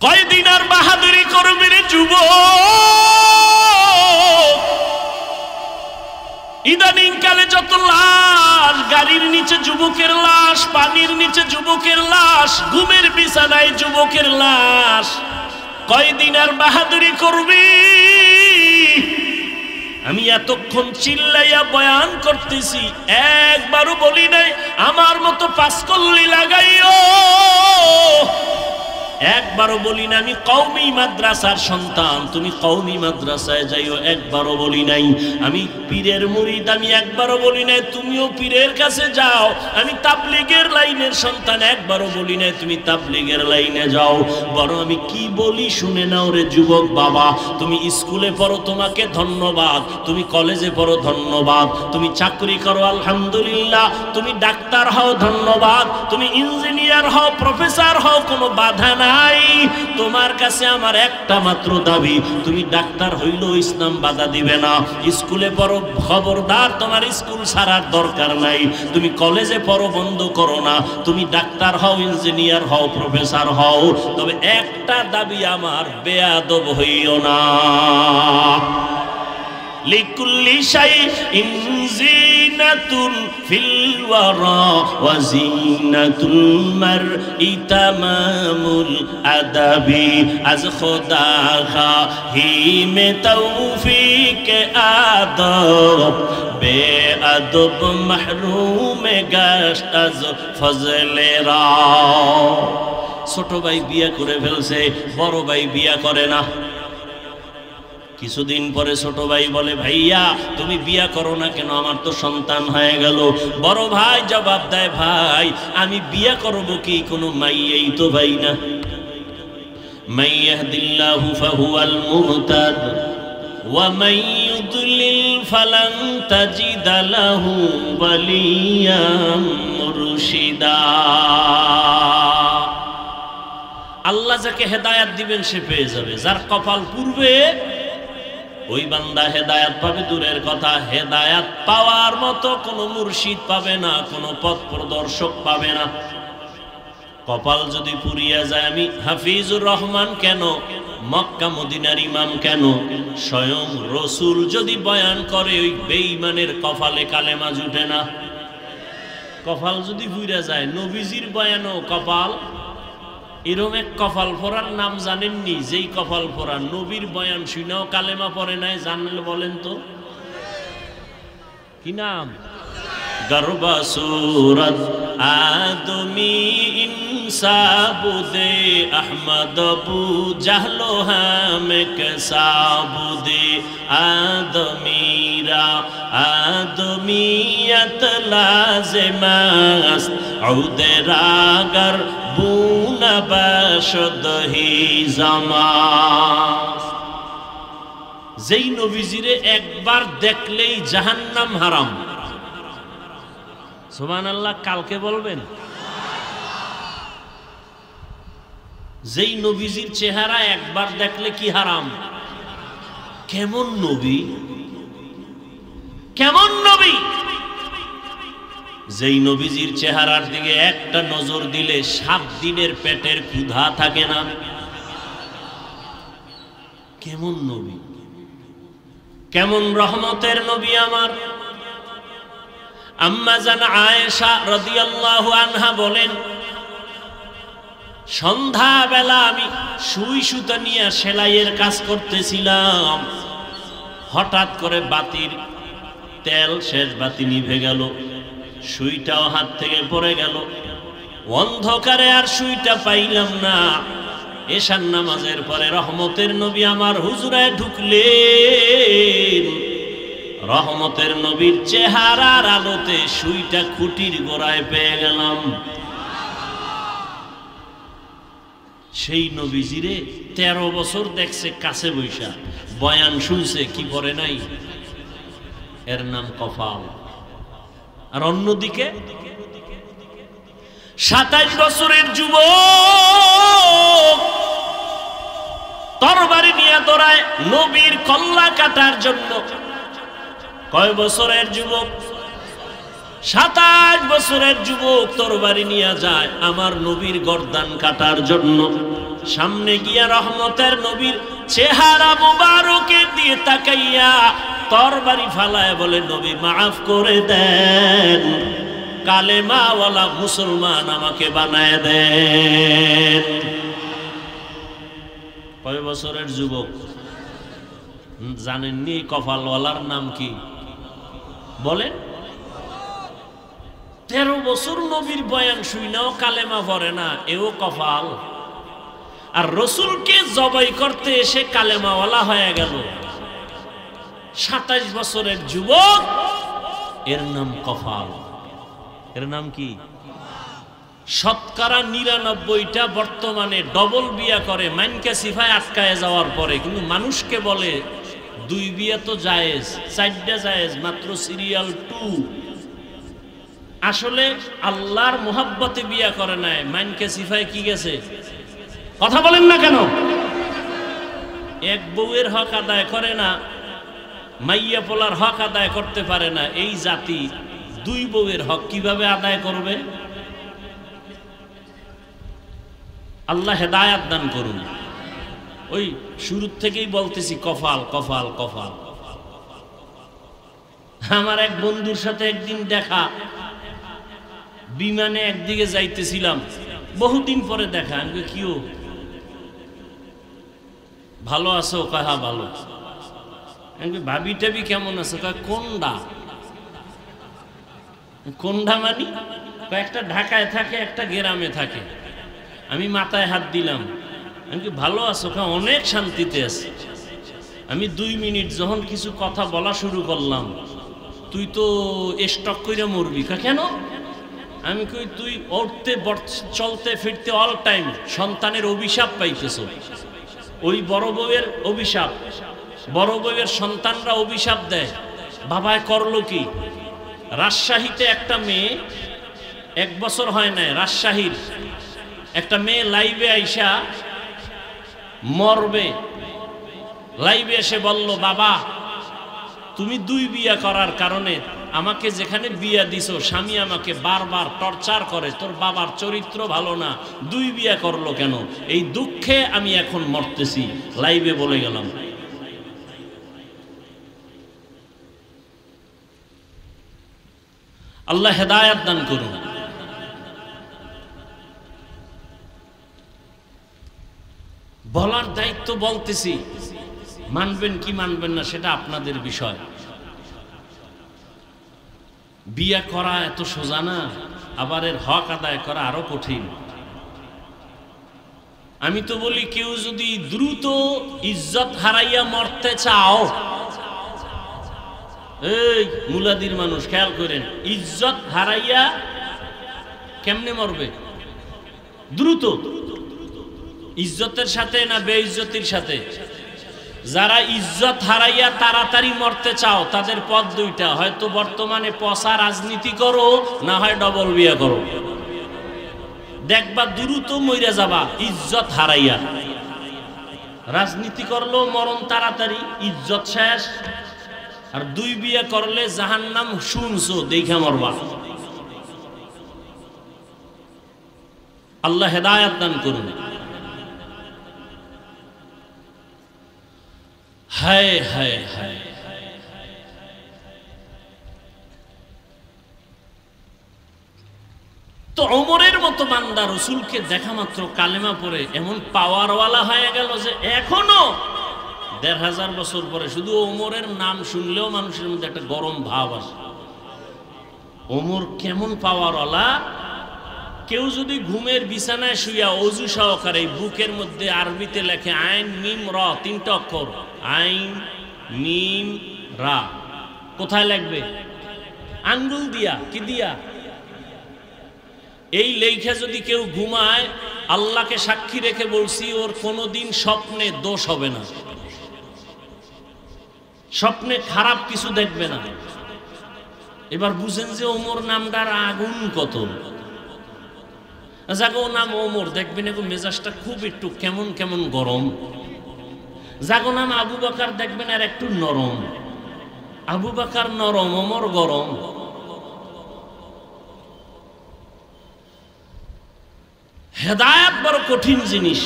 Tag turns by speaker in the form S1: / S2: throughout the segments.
S1: কয়দিন আর বাহাদুরি করবি রে যুবক? ইদানিং কালে যত লাশ, গাড়ির নিচে যুবকের লাশ, পানির নিচে যুবকের লাশ, ঘুমের বিছানায় যুবকের লাশ। কয়দিন আর বাহাদুরি করবি? আমি এতক্ষণ চিল্লাইয়া বয়ান করতেছি, একবারও বলি নাই আমার মতো পাঁচকল্লি লাগাইও, একবারও বলি না আমি কওমি মাদ্রাসার সন্তান তুমি কওমি মাদ্রাসায় যাইও, একবারও বলি নাই আমি পীরের মুরিদ, আমি একবারও বলি নাই তুমিও পীরের কাছে যাও, আমি তাবলীগের লাইনের সন্তান, একবারও বলি নাই তুমি তাবলীগের লাইনে যাও। বরং আমি কি বলি শুনে নাও রে যুবক বাবা, তুমি স্কুলে পড়ো তোমাকে ধন্যবাদ, তুমি কলেজে পড়ো ধন্যবাদ, তুমি চাকরি করো আলহামদুলিল্লাহ, তুমি ডাক্তার হও ধন্যবাদ, তুমি ইঞ্জিনিয়ার হও, প্রফেসর হও, কোনো বাধা নাই। তোমার কাছে আমার একটা মাত্র দাবি, তুমি ডাক্তার হইলেও ইসলাম বাধা দিবে না। স্কুলে পড়ো, খবরদার তোমার স্কুল ছাড়ার দরকার নাই, তুমি কলেজে পড়ো, বন্ধ করো না, তুমি ডাক্তার হও, ইঞ্জিনিয়ার হও, প্রফেসর হও, তবে একটা দাবি আমার, বেয়াদব হইও না। লিকুল্লি শাইইন জিনাতুন ফিল ওয়ারা ওয়া জিনাতুল মারই তামামুল আদাবি, আজ খোদা খাহি মে তৌফিক আদব, বেআদব মাহরুম গাশত আজ ফজলে রা। ছোট ভাই বিয়ে করে ফেলছে, বড় ভাই বিয়ে করে না। কিছুদিন পরে ছোট ভাই বলে, ভাইয়া তুমি বিয়া করো না কেন, আমার তো সন্তান হয়ে গেল। বড় ভাই জবাব দেয়, ভাই আমি বিয়া করব কি, কোনো মাইয়াই তো ভাই না। মাইয়াহদিল্লাহু ফাহুয়াল মুহতাদ ওয়া মাইয়ুদলিল ফালান তাজিদা লাহু ওয়ালিয়াম মুরশিদা। আল্লাহ যাকে হেদায়েত দিবেন সে পেয়ে যাবে, যার কপাল পূর্বে ওই বান্দা হেদায়াত পাবে। দূরের কথা, হেদায়াত পাওয়ার মতো কোনো মুর্শিদ পাবে না, কোনো পথ প্রদর্শক পাবে না। কপাল যদি পুরিয়া যায়, আমি হাফিজুর রহমান কেন, মক্কা মদিনার ইমাম কেন, স্বয়ং রসুল যদি বয়ান করে, ওই বেঈমানের কপালে কালেমা জুটে না। কপাল যদি পুরিয়া যায়, নবীজির বয়ানও কপাল। এরকম এক কপাল পরার নাম জানেননি, যেই কপাল পরা নবীর বয়ান শুনেও কালেমা পড়ে নাই, জানলে বলেন তো কি নাম? গরবা সুরত আদমি ইনসাবুদে আহমদ আবু জাহলো হামেক সাবুদে আদমিরা আদমিয়ত লাজেমাস ঔদে রাগর বুনা বাশদহি জামাস। যেই নবীজিরে একবার দেখলেই জাহান্নাম হারাম। সুবহানাল্লাহ, কালকে বলবেন। যেই নবীজির চেহারা একবার দেখলে কি হারাম? কেমন নবী, কেমন নবী! যেই নবীজির চেহারার দিকে একটা নজর দিলে 7 দিনের পেটের ক্ষুধা থাকে না। কেমন নবী, কেমন রহমতের নবী আমার। আম্মা জান আয়েশা রাদিয়াল্লাহু আনহা বলেন, সন্ধ্যাবেলা আমি সুই সুতা নিয়ে সেলাইয়ের কাজ করতেছিলাম, হঠাৎ করে বাতির তেল শেষ, বাতি নিভে গেল, সুইটাও হাত থেকে পড়ে গেল। অন্ধকারে আর সুইটা পাইলাম না। এশার নামাজের পরে রহমতের নবী আমার হুজুরায় ঢুকলেন। রহমতের নবীর চেহারার আলোতে সুইটা খুঁটির গোড়ায় পেয়ে গেলাম। সেই নবীজিরে 13 বছর দেখছে কাছে বৈশা, বয়ান শুনছে, কি পড়ে নাই? এর নাম কপাল। আর অন্যদিকে 27 বছরের যুবক তরবারি নিয়ে দৌড়ায় নবীর কল্লা কাটার জন্য। কয় বছরের যুবক? 27 বছরের যুবক তরবারি নিয়ে যায় আমার নবীর গর্দান কাটার জন্য। সামনে গিয়া রহমতের নবীর চেহারা মুবারকের দিয়ে তাকাইয়া তরবারি ফালায় বলে, নবী মাফ করে দেন, কালেমাওয়ালা মুসলমান আমাকে বানায় দেন। কয় বছরের যুবক জানেননি কপালওয়ালার নাম কি? বলেন। 13 বছর নবীর বয়ান শুইনাও কালেমা পড়ে না, এও কপাল। আর রসুলকে জবাই করতে এসে কালেমাওয়ালা হয়ে গেল। 27 বছরের যুবক, এর নাম কপাল। এর নাম কি? শতকরা 99টা বর্তমানে ডবল বিয়া করে, মাইনকে সিফায় আটকায় যাওয়ার পরে। কিন্তু মানুষকে বলে 2 বিয়া তো জায়েজ, 4টা জায়েজ, মাত্র সিরিয়াল 2। আসলে আল্লাহর মোহাব্বতে বিয়া করে নাই, মাইনকে সিফায় কি গেছে? কথা বলেন না কেন? এক বউয়ের হক আদায় করে না, মাইয়া পোলার হক আদায় করতে পারে না। এই জাতি 2 বউয়ের হক কিভাবে আদায় করবে? আল্লাহ হেদায়াত দান করুন। ওই শুরু থেকেই বলতেছি কপাল কপাল কপাল। আমার এক বন্ধুর সাথে একদিন দেখা, বিমানে একদিকে যাইতেছিলাম, বহুদিন পরে দেখা। আমি কিও ভালো আছো? কাহা ভালো। ভাবি টাবি কেমন আছে? কোনডা? কোনডা মানি? একটা ঢাকায় থাকে, একটা গ্রামে থাকে। আমি মাথায় হাত দিলাম। আমি কি ভালো আছো? অনেক শান্তিতে আছে। আমি 2 মিনিট যখন কিছু কথা বলা শুরু করলাম, তুই তো স্টক করে মরবি। কেন? আমি কই, তুই উঠতে চলতে ফিরতে অল টাইম সন্তানের অভিশাপ পাইতেছ। ওই বড় বউয়ের অভিশাপ, বড় বউয়ের সন্তানরা অভিশাপ দেয়। বাবায় করলো কি? রাজশাহীতে একটা মেয়ে, 1 বছর হয় নাই, রাজশাহীর একটা মেয়ে লাইভে আইসা মরবে। লাইভে এসে বলল, বাবা তুমি 2 বিয়া করার কারণে আমাকে যেখানে বিয়া দিছো, স্বামী আমাকে বারবার টর্চার করে, তোর বাবার চরিত্র ভালো না, 2 বিয়া করলো কেন? এই দুঃখে আমি এখন মরতেছি। লাইভে বলে গেলাম। আল্লাহ হেদায়াত দান করুন। বলার দায়িত্ব বলতেছি, মানবেন কি মানবেন না সেটা আপনাদের বিষয়। বিয়া করা এত সোজা না, আবার এর হক আদায় করা আরো কঠিন। আমি তো বলি, কেউ যদি দ্রুত ইজ্জত হারাইয়া মরতে চাও, এই মুলাদির মানুষ খেয়াল করেন, ইজ্জত হারাইয়া কেমনে মরবে? দ্রুত। ইজ্জতের সাথে না বেইজ্জতির সাথে? যারা ইজ্জত হারাইয়া তাড়াতাড়ি মরতে চাও, তাদের পথ 2টা, হয়তো বর্তমানে পচা রাজনীতি করো, না হয় ডবল বিয়া করো। দেখবা দ্রুত মইরা যাবা ইজ্জত হারাইয়া। রাজনীতি করলো মরণ তাড়াতাড়ি, ইজ্জত শেষ। আর 2 বিয়া করলে জাহান্নাম শুনছো দেখা মরবা। আল্লাহ হেদায়াত দান করুন। হায় হায় হায়। তো ওমরের মতো বান্দা রসুলকে দেখা মাত্র কালেমা পড়ে এমন পাওয়ারওয়ালা হয়ে গেল যে এখনো 1500 বছর পরে শুধু ওমরের নাম শুনলেও মানুষের মধ্যে একটা গরম ভাব আসে। ওমর কেমন পাওয়ারওয়ালা! কেউ যদি ঘুমের বিছানায় শুইয়া অজু সহকারে বুকের মধ্যে আরবিতে লেখে আইন মিম রা, 3টা অক্ষর, আইন মিম রা, কোথায় লিখবে? আঙ্গুল দিয়া। কি দিয়া? এই লেখা যদি কেউ ঘুমায়, আল্লাহকে সাক্ষী রেখে বলছি, ওর কোনোদিন স্বপ্নে দোষ হবে না, স্বপ্নে খারাপ কিছু দেখবে না। এবার বুঝেন যে ওমর নামটার আগুন কত। যাগো নাম ওমর, দেখবেন এখন মেজাজটা খুব একটু কেমন কেমন গরম। যাগো নাম আবু বকর, দেখবেন আর একটু নরম। আবু বকর নরম, ওমর গরম। হেদায়েত বড় কঠিন জিনিস।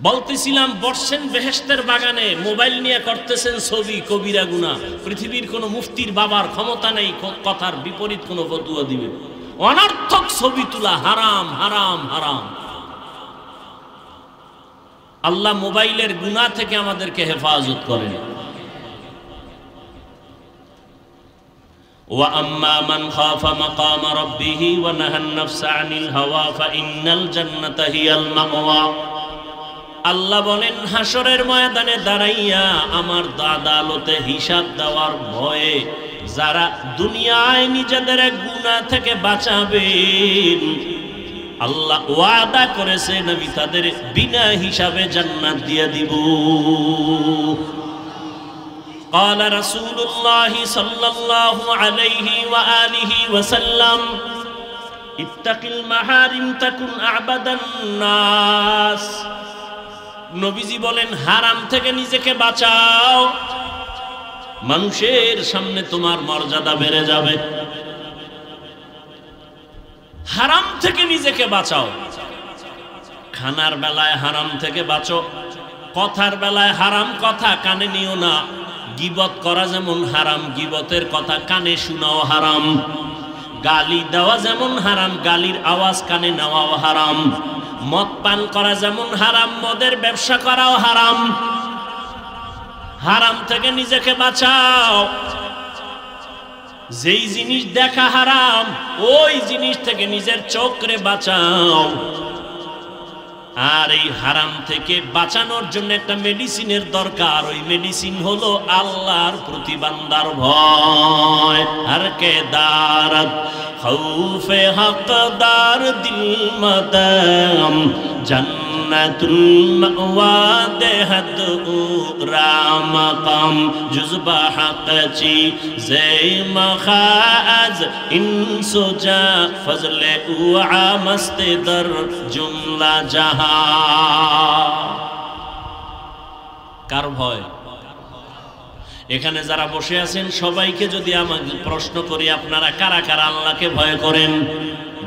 S1: বলতেছিলাম বসছেন বেহেশতের বাগানে, মোবাইল নিয়ে করতেছেন ছবি, কবিরা গুনাহ। পৃথিবীর কোন মুফতির বাবার ক্ষমতা নেই কথার বিপরীত কোন ফতোয়া দিবে। অনর্থক ছবি তোলা হারাম, হারাম, হারাম। আল্লাহ মোবাইলের গুনাহ থেকে আমাদেরকে হেফাজত করেন। وَأَمَّا مَنْ خَافَ مَقَامَ رَبِّهِ وَنَهَى النَّفْسَ عَنِ الْهَوَى فَإِنَّ الْجَنَّةَ هِيَ الْمَأْوَى। আল্লাহ বলেন হাসরের ময়দানে দাঁড়াইয়া আমার আদালতে হিসাব দেওয়ার ভয়ে যারা দুনিয়ায় নিজেদের গুনাহ থেকে বাঁচাবেন, আল্লাহ ওয়াদা করেছেন আমি তাদের বিনা হিসাবে জান্নাত দিয়ে দিব। قال رسول الله صلى الله عليه وآله وسلم اتق المحارم تكن أعبد الناس। নবীজি বলেন হারাম থেকে নিজেকে বাঁচাও, মানুষের সামনে তোমার মর্যাদা বেড়ে যাবে। হারাম থেকে নিজেকে বাঁচাও। খানার বেলায় হারাম থেকে বাঁচো, কথার বেলায় হারাম কথা কানে নিও না। গীবত করা যেমন হারাম, গীবতের কথা কানে শোনাও হারাম। গালি দেওয়া যেমন হারাম, গালির আওয়াজ কানে নেওয়াও হারাম। মদ পান করা যেমন হারাম, মদের ব্যবসা করাও হারাম। হারাম থেকে নিজেকে বাঁচাও। যেই জিনিস দেখা হারাম ওই জিনিস থেকে নিজের চোখরে বাঁচাও। আর এই হারাম থেকে বাঁচানোর জন্য একটা মেডিসিনের দরকার। ওই মেডিসিন হলো আল্লাহর প্রতি বান্দার ভয়। হর কে দারত খৌফে হকদার দিল মদম জন্নতুল মাওয়া দেহদ রামকম জুজবা হকচি জে মখাজ ইনসুজা ফজলে উআ মস্তে দর জুমলা জাহা। কার ভয়? এখানে যারা বসে আছেন সবাইকে যদি আমাকে প্রশ্ন করি আপনারা কারা কারা আল্লাহকে ভয় করেন?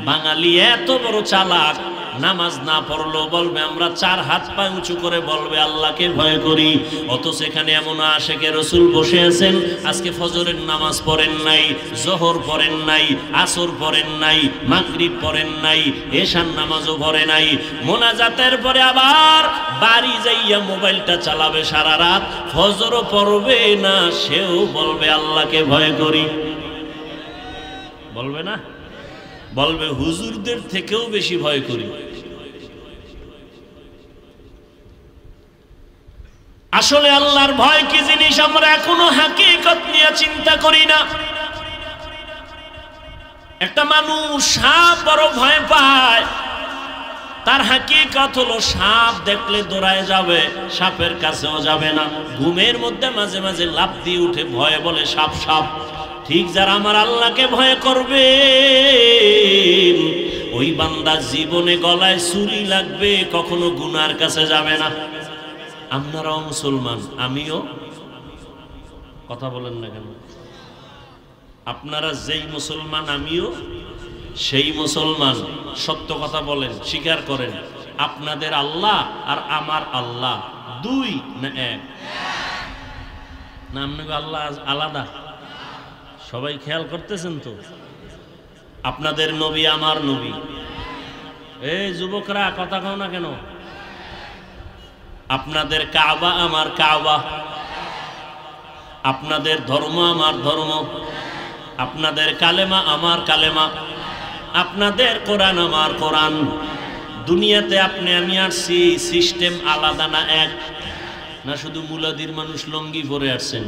S1: বাঙালি এত বড় চালাক, নামাজ না পড়লেও বলবে আমরা চার হাত পা উঁচু করে বলবে আল্লাহকে ভয় করি। অথচ এখানে এমন আশেকে রসুল বসে আছেন, আজকে ফজরের নামাজ পড়েন নাই, জোহর পড়েন নাই, আসর পড়েন নাই, মাগরিব পড়েন নাই, এশার নামাজও পড়ে নাই। মোনাজাতের পরে আবার বাড়ি যাইয়া মোবাইলটা চালাবে সারা রাত, ফজরও পড়বে না, সেও বলবে আল্লাহকে ভয় করি। বলবে না? বলবে হুজুরদের থেকেও বেশি ভয় করি। আসলে আল্লাহর ভয় কি জিনিস আমরা এখনো হাকিকত নিয়ে চিন্তা করি না। একটা মানুষ সাপ বড় ভয় পায়, তার হাকিকত হলো সাপ দেখলে দৌড়ায় যাবে, সাপের কাছেও যাবে না। ঘুমের মধ্যে মাঝে মাঝে লাফ দিয়ে উঠে ভয়ে বলে সাপ সাপ। ঠিক যারা আমার আল্লাহকে ভয় করবে ওই বান্দা জীবনে গলায় ছুরি লাগবে, কখনো গুনার কাছে যাবে না। আপনারাও মুসলমান, আমিও। কথা বলেন না কেন? আপনারা যেই মুসলমান আমিও সেই মুসলমান। সত্য কথা বলেন, স্বীকার করেন আপনাদের আল্লাহ আর আমার আল্লাহ দুই না এক? না আপনাকে আল্লাহ আলাদা? সবাই খেয়াল করতেছেন তো? আপনাদের নবী আমার নবী। এই যুবকরা কথা কও না কেন? আপনাদের কাবা আমার কাবা, আপনাদের ধর্ম আমার ধর্ম, আপনাদের কালেমা আমার কালেমা, আপনাদের কোরআন আমার কোরআন। দুনিয়াতে আপনি আমি আসছি, সিস্টেম আলাদা না এক? না শুধু মুলাদির মানুষ লঙ্গি পরে আসছেন?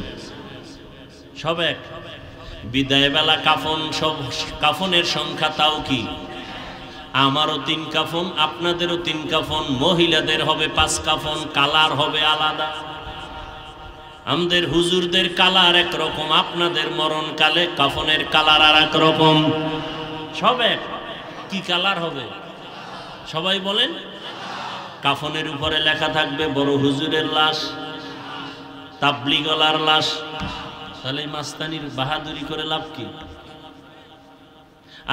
S1: সব এক। বিদায় বেলা কাফন, সব কাফনের সংখ্যা তাও কি? আমারও 3 কাফন, আপনাদেরও 3 কাফন, মহিলাদের হবে 5 কাফন, কালার হবে আলাদা। আমাদের হুজুরদের কালার একরকম, আপনাদের মরণকালে কাফনের কালার আর এক রকম। সব এক। কি কালার হবে? সবাই বলেন। কাফনের উপরে লেখা থাকবে বড় হুজুরের লাশ, তাবলিগলার লাশ। তাহলে মাস্তানির বাহাদুরি করে লাভ কি?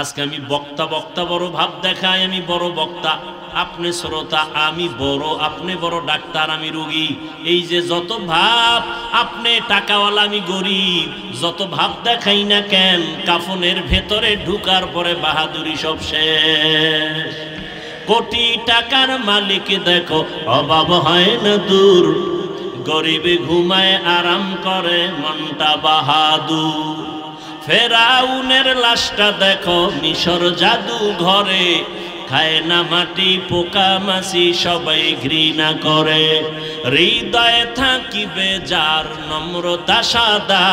S1: আজকে আমি বক্তা বক্তা বড় ভাব দেখাই, আমি বড় বক্তা, আপনি শ্রোতা, আমি বড়, আপনি বড় ডাক্তার, আমি রোগী। এই যে যত ভাব, আপনি টাকাওয়ালা, আমি গরিব, যত ভাব দেখাই না কেন, কাফনের ভেতরে ঢুকার পরে বাহাদুরি সব শেষ। কোটি টাকার মালিক দেখো অভাব হয় না দূর, গরিবে ঘুমায় আরাম করে মনটা বাহাদুর। ফেরাউনের লাশটা দেখো মিশর জাদু ঘরে, খায় না মাটি পোকা মাছি সবাই ঘৃণা করে। হৃদয়ে থাকিবে যার নম্রতা সাদা,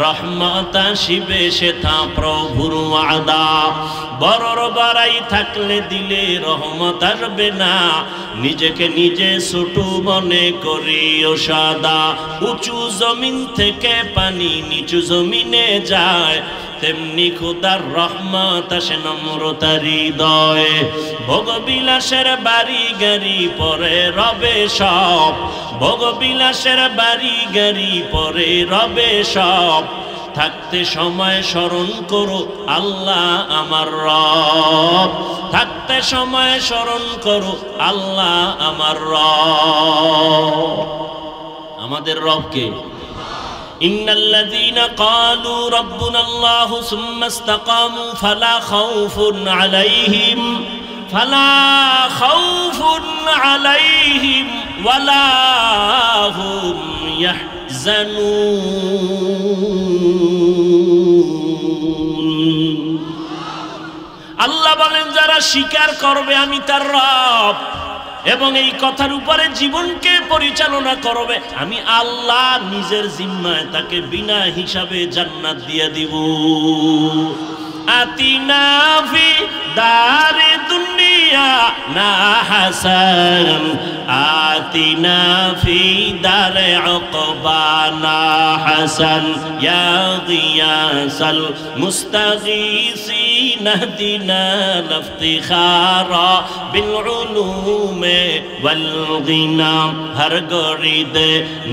S1: রহমত আসিবে সেথা প্রভুর ওয়াদা। বড়র বাড়াই থাকলে দিলে রহমত আসবে না, নিজেকে নিজে ছোট মনে করিও সাদা। উঁচু জমিন থেকে পানি নিচু জমিনে যায়, তেমনি খোদার রহমত আসে নম্রতার হৃদয়ে। ভোগবিলাসের বাড়ি গাড়ি পরে রবে সব, ভোগবিলাসের বাড়ি গাড়ি পরে রবে সব। থাকতে সময় স্মরণ করো আল্লাহ আমার রব, থাকতে সময় স্মরণ করো আল্লাহ আমার রব। আমাদের রবকে ইন্নাল্লাযীনা ক্বালু রাব্বুনাল্লাহু সুম্মা ইসতাকামু ফালা খাউফুন আলাইহিম ওয়ালা হুম ইয়াহজানুন। আল্লাহ বলেন যারা স্বীকার করবে আমি তার রব এবং এই কথার উপরে জীবনকে পরিচালনা করবে, আমি আল্লাহ নিজের জিম্মায় তাকে বিনা হিসাবে জান্নাত দিয়ে দিব। আতিনা ফি দারে দুনিয়া না হাসান, আতিনা ফি দারে উকবা না হাসান, ইয়া গিয়াসাল মুস্তাগীসিন ইহদিনা লিফতিখারা বিল উলুমে ওয়াল গিনা। হর গরিদ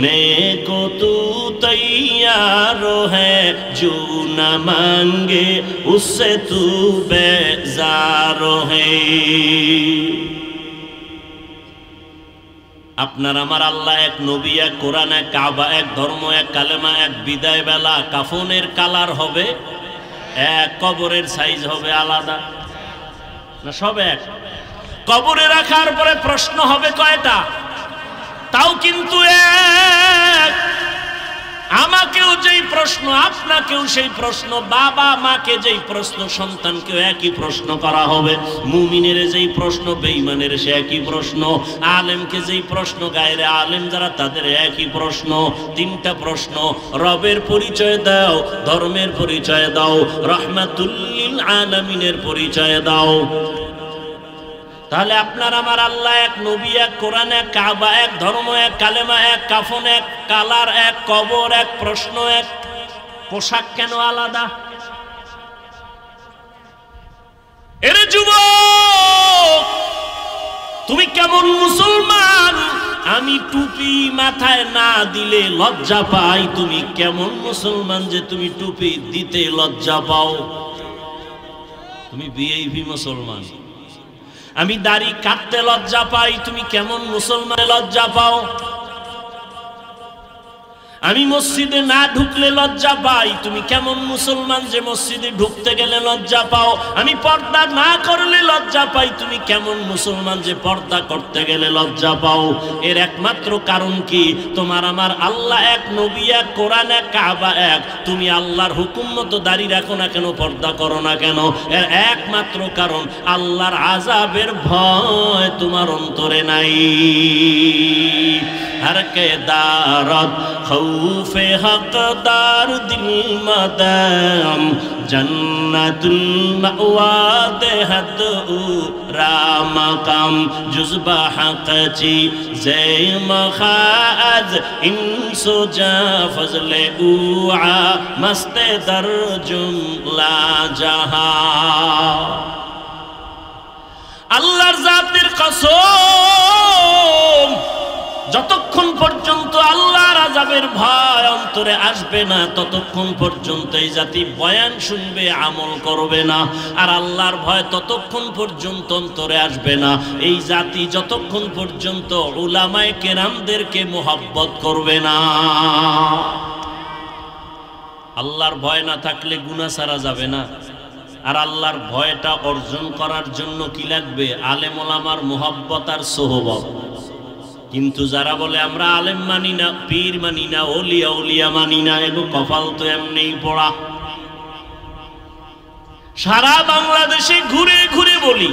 S1: নেকো তু তৈয়ার হ্যায়, জো না মাंगे उससे तू बेजार है। আপনার আমার আল্লাহ এক, নবী এক, কোরআন এক, কাবা এক, ধর্ম এক, কালেমা এক, বিদায় বেলা কাফনের কালার হবে এক, কবরের সাইজ হবে আলাদা না? সব এক। কবরে রাখার পরে প্রশ্ন হবে কয়টা? তাও কিন্তু এক। আমাকেও যেই প্রশ্ন, আপনাকেও সেই প্রশ্ন, বাবা মাকে যেই প্রশ্ন, সন্তানকেও একই প্রশ্ন করা হবে। মুমিনের যেই প্রশ্ন, বেঈমানের সে একই প্রশ্ন। আলেমকে যেই প্রশ্ন, গায়রে আলেম যারা তাদের একই প্রশ্ন। তিনটা প্রশ্ন, রবের পরিচয় দাও, ধর্মের পরিচয় দাও, রাহমাতুল লিল আলামিনের পরিচয় দাও। তাহলে আপনার আমার আল্লাহ এক, নবী এক, কোরআন এক, কাবা এক, ধর্ম এক, কালেমা এক, কাফন এক, কালার এক, কবর এক, প্রশ্ন এক। পোশাক কেন আলাদা? এরে যুবক, তুমি কেমন মুসলমান? আমি টুপি মাথায় না দিলে লজ্জা পাই। তুমি কেমন মুসলমান যে তুমি টুপি দিতে লজ্জা পাও? তুমি ভিআইপি মুসলমান। আমি দাড়ি কাটতে লজ্জা পাই, তুমি কেমন মুসলমান লজ্জা পাও? আমি মসজিদে না ঢুকলে লজ্জা পাই, তুমি কেমন মুসলমান যে মসজিদে ঢুকতে গেলে লজ্জা পাও? আমি পর্দা না করলে লজ্জা পাই, তুমি কেমন মুসলমান যে পর্দা করতে গেলে লজ্জা পাও? এর একমাত্র কারণ কি? তোমার আমার আল্লাহ এক, নবী এক, কোরআন এক, কাবা এক। তুমি আল্লাহর হুকুম মতো দাড়ি রাখো না কেন, পর্দা করো না কেন? এর একমাত্র কারণ আল্লাহর আযাবের ভয় তোমার অন্তরে নাই। हर के दारत खौफे हकदार दिल मदाम जन्नतुल मअवा देहत रामकाम जुज़बा हक़ची ज़े मखाज इंसो जा फज़ले उआ मस्ते दर जुमला जहा। আল্লাহর জাতের কসম, যতক্ষণ পর্যন্ত আল্লাহর আযাব আযাবের ভয় অন্তরে আসবে না ততক্ষণ পর্যন্ত এই জাতি বয়ান শুনবে, আমল করবে না। আর আল্লাহর ভয় ততক্ষণ পর্যন্ত অন্তরে আসবে না এই জাতি যতক্ষণ পর্যন্ত উলামায়ে কেরামদেরকে মুহাব্বত করবে না। আল্লাহর ভয় না থাকলে গুনাহ ছাড়া যাবে না। আর আল্লাহর ভয়টা অর্জন করার জন্য কি লাগবে? আলেম ওলামার মুহাব্বত আর সোহবত। কিন্তু যারা বলে আমরা আলেম মানি না, পীর মানি না, ওলিয়া উলিয়া মানি না, এগো কপাল তো এমনিই পড়া। সারা বাংলাদেশে ঘুরে ঘুরে বলি,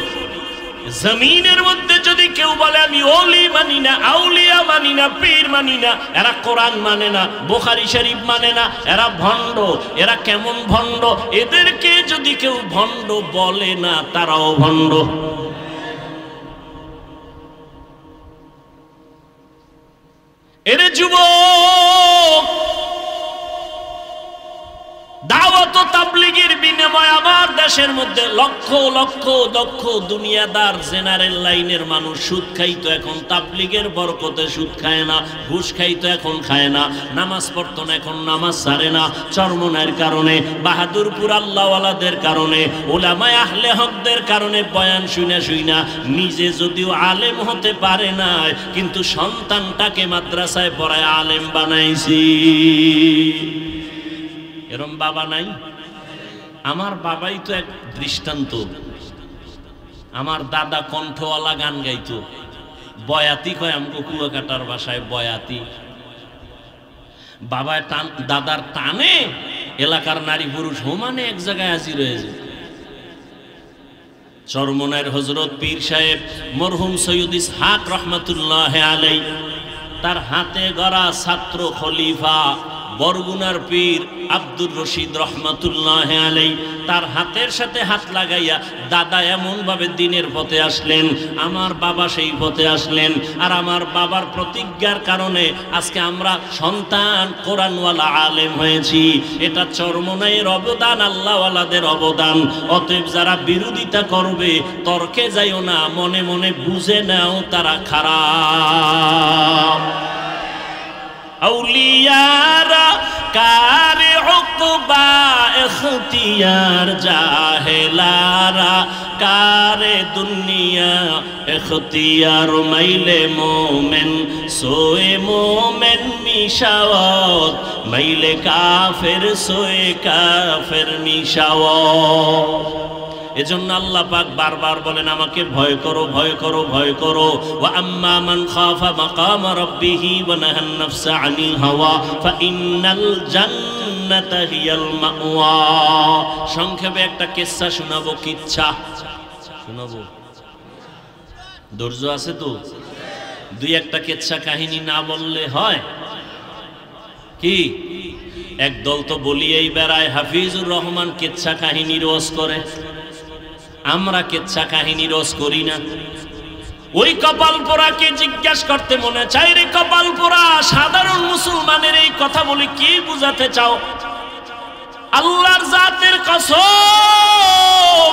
S1: জমিনের মধ্যে যদি কেউ বলে আমি ওলি মানি না, আউলিয়া মানি না, পীর মানি না, এরা কোরআন মানে না, বুখারী শরীফ মানে না, এরা ভণ্ড। এরা কেমন ভণ্ড? এদেরকে যদি কেউ ভণ্ড বলে না, তারাও ভণ্ড। এরে যুবক, দাওয়াত ও তাবলীগের বিনিময়ে আমার দেশের মধ্যে লক্ষ লক্ষ লক্ষ দুনিয়াদার জেনারেল লাইনের মানুষ সুদ খাইতো, এখন তাবলীগের বরকতে সুদ খায় না। ঘুষ খাইতো, এখন খায় না। নামাজ পড়তো না, এখন নামাজ ছাড়ে না। চরমনাইয়ের কারণে, বাহাদুরপুর আল্লাহওয়ালাদের কারণে, উলামায়ে আহলে হকদের কারণে বয়ান শুইনা শুইনা নিজে যদিও আলেম হতে পারে না, কিন্তু সন্তানটাকে মাদ্রাসায় পড়ায় আলেম বানাইছি। এরম বাবা নাই? আমার বাবাই তো এক দৃষ্টান্ত। আমার দাদা কণ্ঠওয়ালা গান গাইতো, বয়াতি কয় আমগো কুয়াকাটার ভাষায় বয়াতি। বাবায় দাদার টানে এলাকার নারী পুরুষ সমানে এক জায়গায় হাজির হয়েছে। চরমনাইয়ের হযরত পীর সাহেব মরহুম সৈয়দ ইসহাক রহমাতুল্লাহ আলাইহি, তার হাতে গড়া ছাত্র খলিফা বরগুনার পীর আব্দুর রশিদ রহমাতুল্লাহ আলাইহি, তার হাতের সাথে হাত লাগাইয়া দাদা এমন ভাবে দিনের পথে আসলেন, আমার বাবা সেই পথে আসলেন। আর আমার বাবার প্রতিজ্ঞার কারণে আজকে আমরা সন্তান কোরআনওয়ালা আলেম হয়েছি। এটা চরমনাইয়ের অবদান, আল্লাহওয়ালাদের অবদান। অতএব যারা বিরোধিতা করবে, তর্কে যাইও না, মনে মনে বুঝে নাও তারা খারাপ। আউলিয়ারা কারে উকবা ইখতিয়ার, জাহেলারা কারে দুনিয়া ইখতিয়ার। মাইলে মোমেন সোয়ে মোমেন মিশাওয়াত, মাইলে কাফের সোয়ে কাফের মিশাওয়াত। এজন্য আল্লাহ পাক বারবার বলেন আমাকে ভয় করো, ভয় করো, ভয় করো। ওয়া আম্মা মান খাফা মাকাম রাব্বিহি ওয়া নাহান নাফসা আনিল হাওয়া ফাইন্নাল জান্নাতা হিয়াল মাওয়া। সংক্ষেপে একটা কিসসা শোনাবো। কিচ্ছা শোনাবো, ধৈর্য আছে তো? দুই একটা কিচ্ছা কাহিনী না বললে হয় কি? একদল তো বলিয়েই বেড়ায় হাফিজুর রহমান কিচ্ছা কাহিনী রোজ করে, আমরা কিচ্ছা কাহিনী রোজ করি না। ওই কপাল পোড়াকে জিজ্ঞাসা করতে মনে চাই, রে কপাল পোড়া, সাধারণ মুসলমানের এই কথা বলে কি বুঝাতে চাও? আল্লাহর জাতের কসম,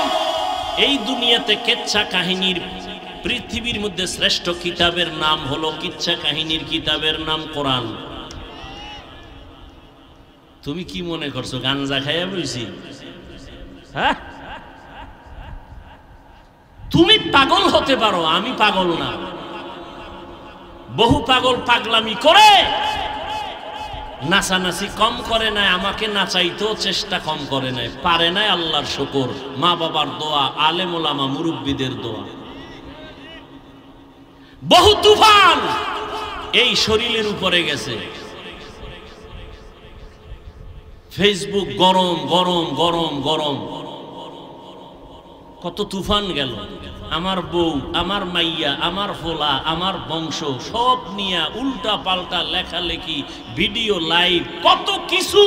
S1: এই দুনিয়াতে কিচ্ছা কাহিনীর পৃথিবীর মধ্যে শ্রেষ্ঠ কিতাবের নাম হলো, কিচ্ছা কাহিনীর কিতাবের নাম কোরআন। তুমি কি মনে করছো গাঞ্জা খাইয়া বইছি? হ্যাঁ, তুমি পাগল হতে পারো, আমি পাগল না। বহু পাগল পাগলামি করে নাচানাচি কম করে নাই, আমাকে নাচাইতেও চেষ্টা কম করে নাই, পারে নাই। আল্লাহর শুকর, মা বাবার দোয়া, আলেম ওলামা মুরব্বীদের দোয়া। বহু তুফান এই শরীরের উপরে গেছে। ফেসবুক গরম গরম গরম গরম, কত তুফান গেল। আমার বউ, আমার মাইয়া, আমার ফোলা, আমার বংশ সব নিয়ে উল্টা পাল্টা লেখালেখি, ভিডিও লাইভ, কত কিছু।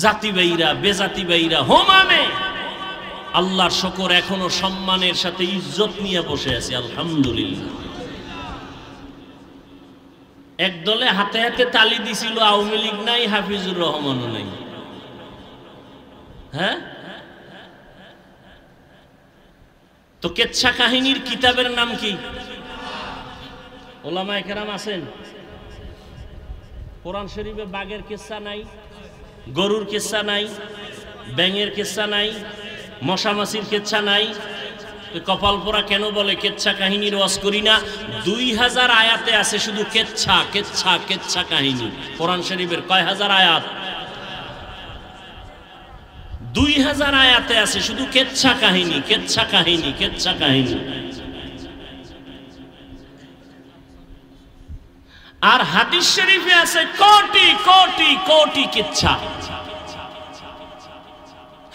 S1: জাতি বাইরা বেজাতি বাইরা হোমানে। আল্লাহর শুকর, এখনো সম্মানের সাথে ইজ্জত নিয়ে বসে আছি, আলহামদুলিল্লাহ। একদলে হাতে হাতে তালি দিছিল, আওয়ামী লীগ নাই, হাফিজুর রহমানও নাই। হ্যাঁ, তো কিচ্ছা কাহিনীর কিতাবের নাম কি? ওলামায়ে কেরাম আছেন? কোরআন শরীফে বাঘের কিচ্ছা নাই, গরুর কিচ্ছা নাই, ব্যাঙের কিচ্ছা নাই, মশামাছির কিচ্ছা নাই। কপাল পোড়া কেন বলে কেচ্ছা কাহিনীর ওয়াজ করি না? 2000 আয়াতে আছে শুধু কেচ্ছা কেচ্ছা কেচ্ছা কাহিনী। কোরআন শরীফের কয় হাজার আয়াত? 2000 আয়াতে আছে শুধু কেচ্ছা কাহিনী কেচ্ছা কাহিনী কেচ্ছা কাহিনী। আর হাদিস শরীফে আছে কোটি কোটি কোটি কিচ্ছা।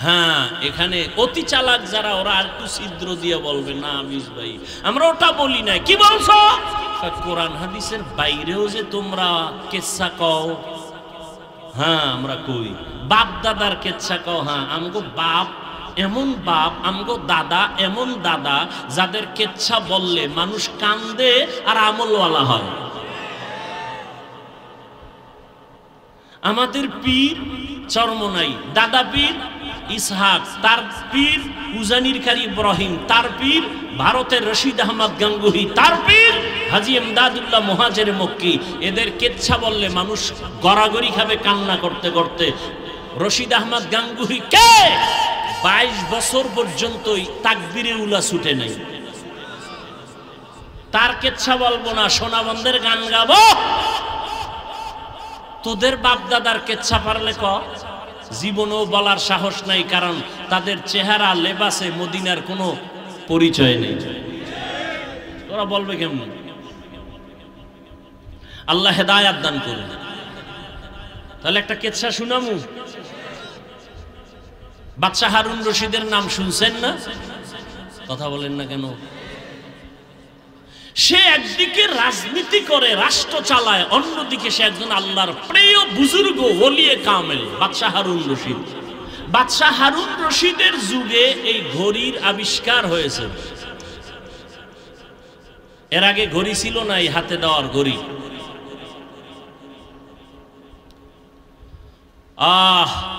S1: হ্যাঁ, এখানে অতি চালাক যারা ওরা আর একটু ছিদ্র দিয়ে বলবে না আমিস ভাই আমরা ওটা বলি না। কি বলছো? কোরআন হাদিসের বাইরেও যে তোমরা কিচ্ছা কও। হ্যাঁ আমরা কই। বাপ দাদার কিচ্ছা কও। হ্যাঁ, আমগো বাপ এমন বাপ, আমগো দাদা এমন দাদা যাদের কিচ্ছা বললে মানুষ কান্দে আর আমলওয়ালা হয়। আমাদের পীর চরমনাই, দাদা পীর ইসহাক, তার পীর উজানির কারি ইব্রাহিম, তার পীর ভারতের রশিদ আহমদ গাঙ্গুহি, তার পীর হাজী ইমদাদুল্লাহ মুহাজির মক্কি। এদের কেচ্ছা বললে মানুষ গড়াগড়ি খাবে কান্না করতে করতে। রশিদ আহমদ গাঙ্গুহি কে 22 বছর পর্যন্তই তাকবীরের উলা ছুটে নাই। তার কেচ্ছা বলবো না, সোনাবন্ধের গান গাবো। তোদের বাপ দাদার কেচ্ছা পারলে ক। জীবনেও বলার সাহস নাই, কারণ তাদের চেহারা লেবাসে মদিনার কোনো পরিচয় নেই। ওরা বলবে কেমন? আল্লাহ হেদায়াত দান করুন। তাহলে একটা কেচ্ছা শুনামু। বাদশাহ হারুন রশিদের নাম শুনছেন না? কথা বলেন না কেন? সে একদিকে রাজনীতি করে, রাষ্ট্র চালায়, অন্যদিকে সে একজন আল্লাহর প্রিয় বুজুর্গ ওলিয়ে কামেল বাদশাহ হারুন রশিদ। বাদশাহ হারুন রশিদের যুগে এই ঘড়ির আবিষ্কার হয়েছে। এর আগে ঘড়ি ছিল না, এই হাতে দেওয়ার ঘড়ি।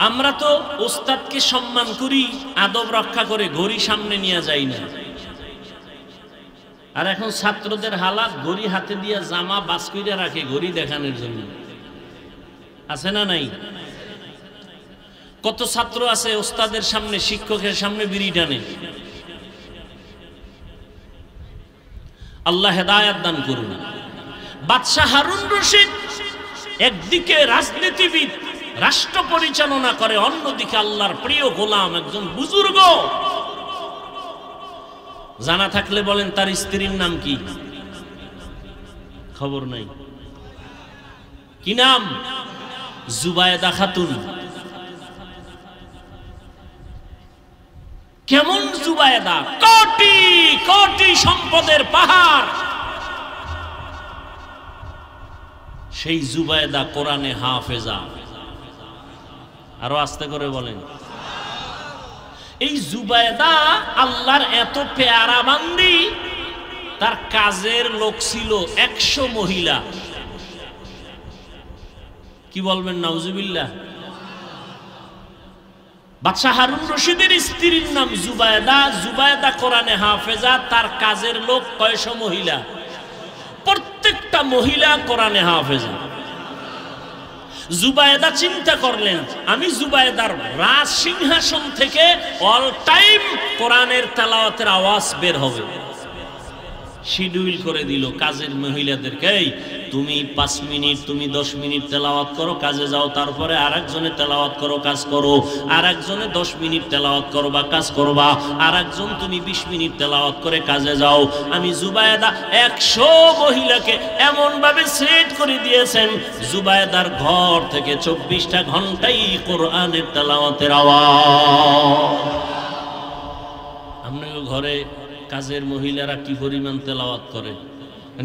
S1: আমরা তো ওস্তাদকে সম্মান করি, আদব রক্ষা করে ঘড়ি সামনে নিয়ে যাই না। আর এখন ছাত্রদের হালাত, ঘড়ি হাতে দিয়ে জামা বাস কইরা রাখে ঘড়ি দেখানোর জন্য। আছে না নাই? কত ছাত্র আছে ওস্তাদের সামনে, শিক্ষকের সামনে বিড়ি টানে। আল্লাহ হেদায়াত দান করুন। বাদশাহ হারুন রশিদ একদিকে রাজনীতিবিদ, রাষ্ট্র পরিচালনা করে, অন্যদিকে আল্লাহর প্রিয় গোলাম, একজন বুজুর্গ। জানা থাকলে বলেন তার স্ত্রীর নাম কি? খবর নাই। কি নাম? জুবায়েদা খাতুন। কেমন জুবায়েদা? কোটি কোটি সম্পদের পাহাড়। সেই জুবায়েদা কোরআনে হাফেজা। আরো আস্তে করে বলেন। এই জুবায়েদা আল্লাহর এত পেয়ারা বান্দি, তার কাজের লোক ছিল 100 মহিলা। কি বলবেন নাউজুবিল্লাহ? বাদশাহ হারুন রশিদের স্ত্রীর নাম জুবায়েদা। জুবায়েদা কোরআনে হাফেজা, তার কাজের লোক কয়শো মহিলা? প্রত্যেকটা মহিলা কোরআনে হাফেজা। জুবায়েদা চিন্তা করলেন, আমি জুবায়েদার রাজ সিংহাসন থেকে অল টাইম কোরআনের তেলাওয়াতের আওয়াজ বের হবে। শিডিউল করে দিল কাজের মহিলাদেরকে, এই তুমি 5 মিনিট, তুমি 10 মিনিট তেলাওয়াত করো, কাজে যাও। তারপরে আরেকজনে তেলাওয়াত করো, কাজ করো। আরেকজনে 10 মিনিট তেলাওয়াত করবা, কাজ করবা। আরেকজন তুমি 20 মিনিট তেলাওয়াত করে কাজে যাও। আমি জুবায়েদা 100 মহিলাকে এমন ভাবে সেট করে দিয়েছেন, জুবায়েদার ঘর থেকে 24টা ঘন্টাই কোরআনের তেলাওয়াতের আওয়াজ। আপনার ঘরে কাজের মহিলারা কি পরিমাণ তেলাওয়াত করে?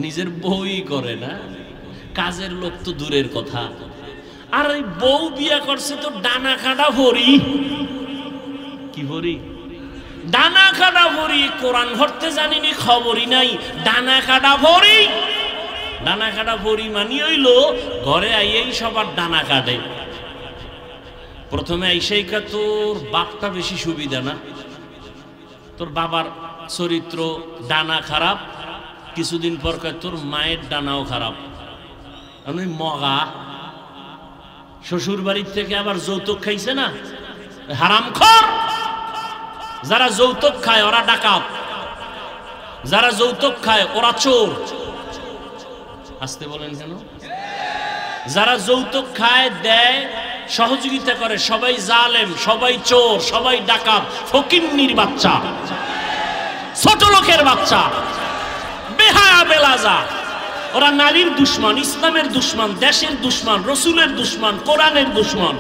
S1: নিজের বউই করে না, কাজের লোক তো দূরের কথা। আর এই বউ বিয়া করছে তো ডানা কাটা ভরি। কি ভরি? ডানা কাটা ভরি। কোরআন ধরতে জানিনি, খবরই নাই। ডানা কাটা ভরি। ডানা কাটা ভরি মানি হইল ঘরে আইয়েই সবার ডানা কাটে। প্রথমে আইসাই কা তোর বাপটা বেশি সুবিধা না, তোর বাবার চরিত্র ডানা খারাপ। কিছুদিন পর কয় তোর মায়ের ডানাও খারাপ। আমি মগা শ্বশুর বাড়ির থেকে আবার যৌতুক খাইছে না, হারামখোর। যারা যৌতুক খায় ওরা ডাকাত, যারা যৌতুক খায় ওরা চোর। আসতে বলেন কেন? যারা যৌতুক খায়, দেয়, সহযোগিতা করে, সবাই জালেম, সবাই চোর, সবাই ডাকাত, ফকিন্নির বাচ্চা, ছোট লোকের বাচ্চা, বেহায়া বেলাজা। ওরা নারীর দুশ্মন, ইসলামের দুশ্মন, দেশের দুশ্মন, রসুলের দুশ্মন, কোরআনের দুশ্মন।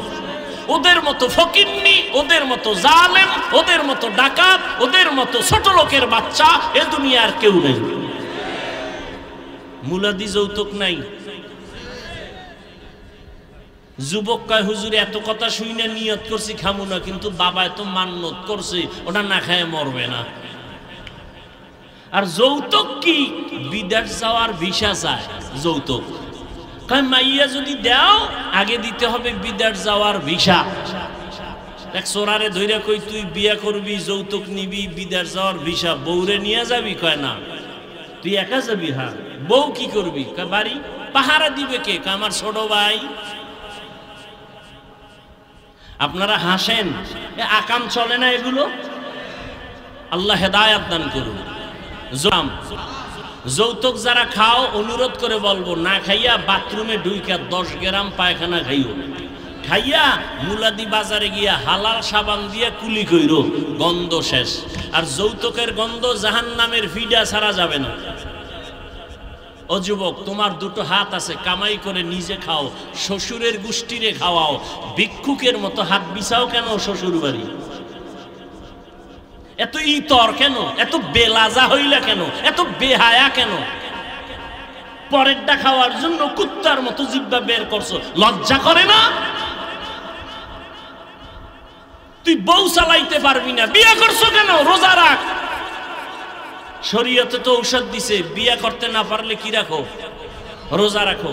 S1: ওদের মতো ফকিন্নি, ওদের মতো জালেম, ওদের মতো ডাকাত, ওদের মতো ছোট লোকের বাচ্চা এ দুনিয়ার কেউ নেই। মুলাদি যৌতুক নাই। যুবক কয় হুজুর এত কথা শুনে নিয়ত করছি খামু না, কিন্তু বাবা এত মান্নত করছে ওটা না খায় মরবে না। আর যৌতুক কি? বিদেশ যাওয়ার ভিসা চায় যৌতুক। কয় মাইয়া যদি দাও আগে দিতে হবে বিদেশ যাওয়ার ভিসা। এক সোরারে ধইরা কই তুই বিয়া করবি, যৌতুক নিবি, বিদেশ যাওয়ার ভিসা, বউরে নিয়ে যাবি? কয় না, তুই একা যাবি। হ্যাঁ, বউ কি করবি? কয় বাড়ি পাহারা দিবে কে? কয় আমার ছোট ভাই। আপনারা হাসেন, আকাম চলে না এগুলো? আল্লাহ হেদায়াত দান করুন। যৌতুক যারা খাও অনুরোধ করে বলবো, না খাইয়া বাথরুমে ঢুইকা 10 গ্রাম পায়খানা খাইও, খাইয়া মুলাদি বাজারে গিয়া হালাল সাবান দিয়ে কুলি কইরো, গন্ধ শেষ। আর যৌতুকের গন্ধ জাহান্নামের ফিডা ছাড়া যাবে না। ও যুবক, তোমার দুটো হাত আছে, কামাই করে নিজে খাও, শ্বশুরের গোষ্ঠীরে খাওয়াও। ভিক্ষুকের মতো হাত বিছাও কেন শ্বশুর বাড়ি? এত ইতর কেন? এত বেলাজা হইলা কেন? এত বেহায়া কেন? পরেরটা খাওয়ার জন্য কুত্তার মতো জিহ্বা বের করছো, লজ্জা করে না? তুই বউ চালাইতে পারবি না, বিয়ে করছো কেন? রোজা রাখ। শরীয়তে তো ঔষধ দিছে, বিয়ে করতে না পারলে কি রাখো? রোজা রাখো।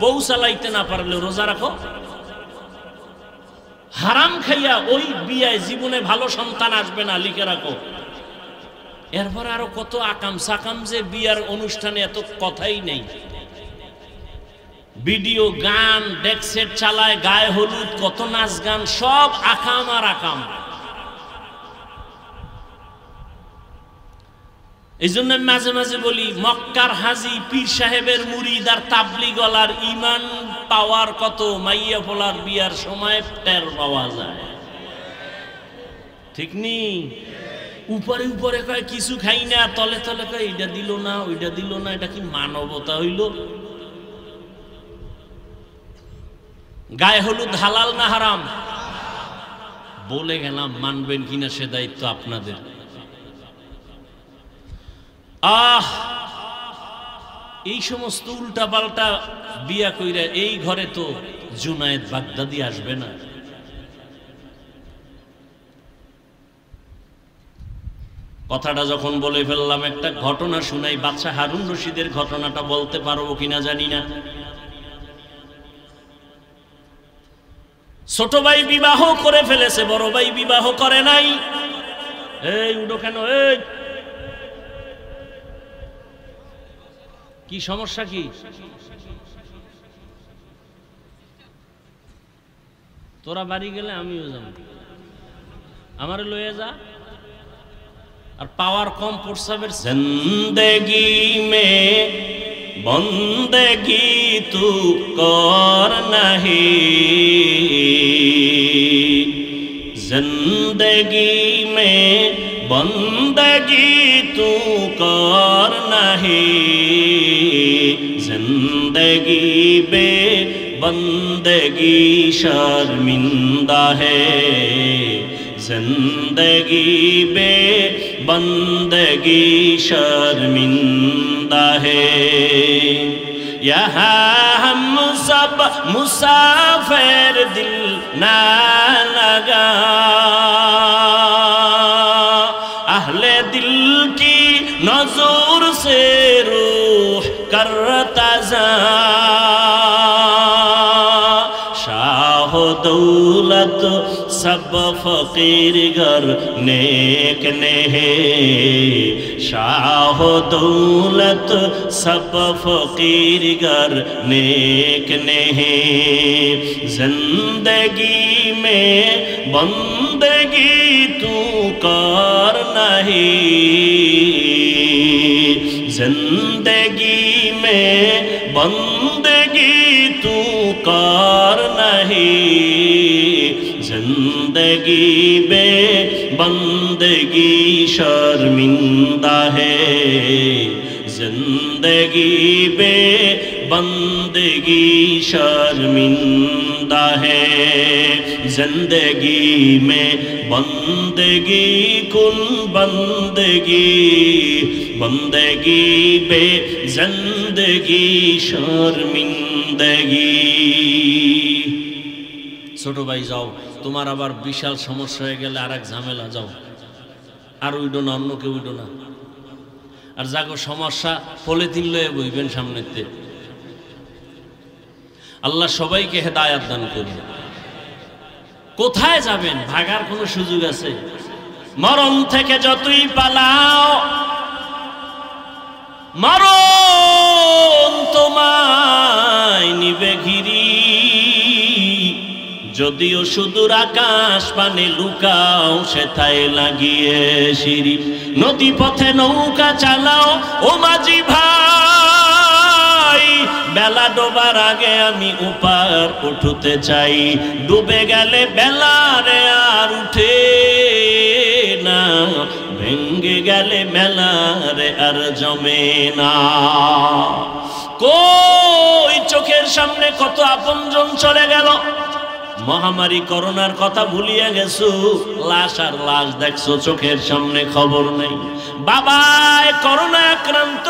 S1: বউ চালাইতে না পারলে রোজা রাখো। হারাম খাইয়া ওই বিয়ায় জীবনে ভালো সন্তান আসবে না, লিখে রাখো। এরপর আরো কত আকাম সাকাম যে বিয়ার অনুষ্ঠানে এত কথাই নেই। ভিডিও, গান, ডেক সেট চালায়, গায়ে হলুদ, কত নাচ গান, সব আকাম আর আকাম। এই জন্য মাঝে মাঝে বলি, মক্কার হাজি, পীর সাহেবের মুরিদ আর তাবলিগলার ইমান পাওয়ার কত মাইয়া পোলার বিয়ার সময় টের পাওয়া যায়, ঠিক নি? উপরে উপরে কয় কিছু খাই না, তলে তলে কয় এটা দিল না, ওইটা দিল না। এটা কি মানবতা হইল? গায়ে হলুদ হালাল না হারাম? বলে গেলাম, মানবেন কিনা সে দায়িত্ব আপনাদের। এই সমস্ত উল্টা পাল্টা বিয়া কইরা এই ঘরে তো জুনায়েদ বাগদাদি আসবে না। কথাটা যখন বলে ফেললাম, একটা ঘটনা শুনাই। বাদশা হারুন রশিদের ঘটনাটা বলতে পারবো কিনা জানি না। ছোট ভাই বিবাহ করে ফেলেছে, বড় ভাই বিবাহ করে নাই। এই উঠো কেন? এই কি সমস্যা? কি তোরা বাড়ি গেলে আমিও যাব, আমারে লয়ে যা। আর পাওয়ার কম প্রস্রাবের। জিন্দেগি মে বন্দেগি তু কর নাহি, জিন্দেগি মে বন্দেগি তু কর নাহি, जिंदगी बे बंदगी शर्मिंदा है, जिंदगी बे बंदगी शर्मिंदा है। यहाँ हम सब मुसाफिर, दिल ना लगा, अहले दिल की नजर से रूह करता जा, शाह दौलत सब फकीर घर नेक नेहे शाह दौलत सब फकीर घर नेक नेहे जिंदगी में बंदगी तू कर नहीं जिंदगी में बंदगी तू कर नहीं जिंदगी बे बंदगी शर्मिंदा है जिंदगी बे बंदगी शर्मिंदा है जिंदगी में बंदगी कुल बंदगी बंदगी बे जिंदगी शर्मिंदगी। ছোট ভাই যাও, তোমার আবার বিশাল সমস্যা হয়ে গেলে আর এক ঝামেলা, যাও আর উইডো না, অন্য কেউ উইডো না। আর যাগো সমস্যা পলিথিন লয়ে বইবেন সামনেতে। আল্লাহ সবাইকে হেদায়াত দান করুন। কোথায় যাবেন? ভাগার কোনো সুযোগ আছে? মরণ থেকে যতই পালাও মরণ তোমায় নিবে ঘিরি যদিও সুদূর আকাশ পানে লুকাও সেথায় লাগিয়ে সিঁড়ি নদী পথে নৌকা চালাও ও মাঝি ভাই বেলা ডোবার আগে আমি উপার উঠতে চাই ডুবে গেলে বেলা রে আর উঠে না ভেঙ্গে গেলে মেলা রে আর জমে না। কই চোখের সামনে কত আপনজন চলে গেল, মহামারী করোনার কথা ভুলিয়ে গেছো, লাশ আর লাশ দেখছো চোখের সামনে, খবর নেই। বাবায় করোনা আক্রান্ত,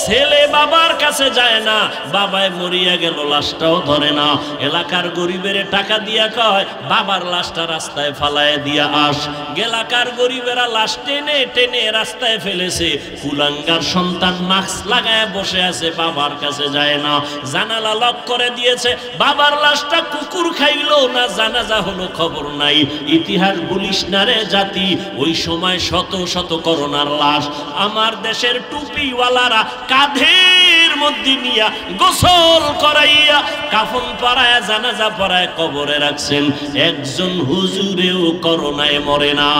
S1: ছেলে বাবার কাছে যায় না, বাবায় মরিয়া গেল লাশটাও ধরে না। এলাকার গরিবের টাকা দিয়া কয় বাবার লাশটা রাস্তায় ফালায় দিয়া আস। এলাকার গরিবেরা লাশ টেনে টেনে রাস্তায় ফেলেছে, কুলাঙ্গার সন্তান মাস্ক লাগায় বসে আছে, বাবার কাছে যায় না। জানালা লক করে দিয়েছে, বাবার লাশটা কুকুর খাইলো না জানাজা হলো খবর নাই। ইতিহাস বলিস না রে জাতি, ওই সময় শত শত করোনার লাশ আমার দেশের টুপিওয়ালারা কাঁধের মধ্যে নিয়া গোসল করাইয়া কাফন পরায়া জানাজা পরায় কবরে রাখছেন। একজন হুজুরেও করোনায় মরে না।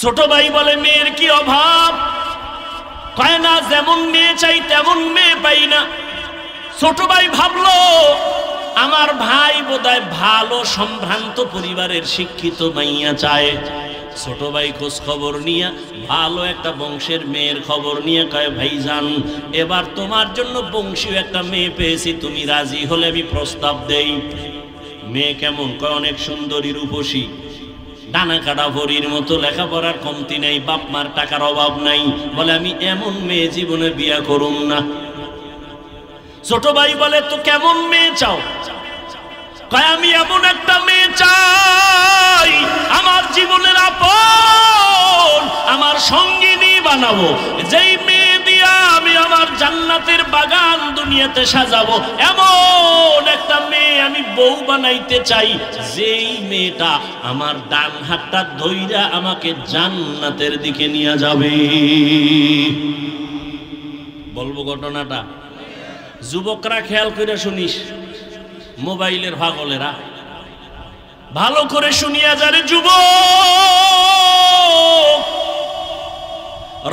S1: ছোট ভাই বলে মেয়ের কি অভাব, কয় না যেমন মেয়ে চাই তেমন মেয়ে পাই না। ছোট ভাই ভাবলো আমার ভাই বোধহয় ভালো সম্ভ্রান্ত পরিবারের শিক্ষিত মাইয়া চায়। ছোট ভাই খোঁজ খবর নিয়ে ভালো একটা বংশের মেয়ের খবর নিয়ে কয় ভাইজান এবার তোমার জন্য বংশীয় একটা মেয়ে পেয়েছি, তুমি রাজি হলে আমি প্রস্তাব দেই। মেয়ে কেমন? কয় অনেক সুন্দরী রূপসী, ডানা কাটা ভরির মতো, লেখাপড়ার কমতি নেই, বাপ মার টাকার অভাব নাই। বলে আমি এমন মেয়ে জীবনে বিয়া করুম না। ছোট ভাই বলে তো কেমন মেয়ে চাও? কয় আমি এমন একটা মেয়ে চাই আমার জীবনের আপন, আমার সঙ্গিনী বানাবো, যেই মেয়ে দিয়া আমি আমার জান্নাতের বাগান দুনিয়াতে সাজাবো, এমন একটা মেয়ে আমি বউ বানাইতে চাই, যেই মেয়েটা আমার ডান হাতটা ধইরা আমাকে জান্নাতের দিকে নিয়ে যাবে। বলবো ঘটনাটা, যুবকরা খেয়াল করে শুনিস, মোবাইলের পাগলেরা ভালো করে শুনিয়া যারে যুবক,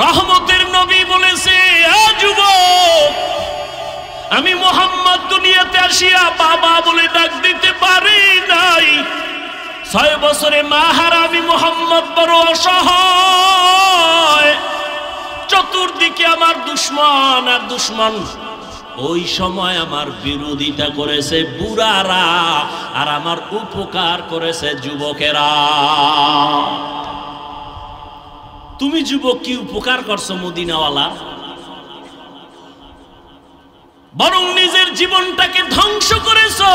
S1: রহমতের নবী বলেছে যুবক আমি মুহাম্মদ দুনিয়াতে আসিয়া বাবা বলে ডাক দিতে পারি নাই, 6 বছরে মা হারা আমি মুহাম্মদ বড় অসহায়, চতুর্দিকে আমার দুশ্মন আর দুশ্মন। ওই সময় আমার বিরোধিতা করেছে বুড়ারা আর আমার উপকার করেছে যুবকেরা। তুমি যুবক কি উপকার করছো মদিনাওয়ালা? বরং নিজের জীবনটাকে ধ্বংস করেছো।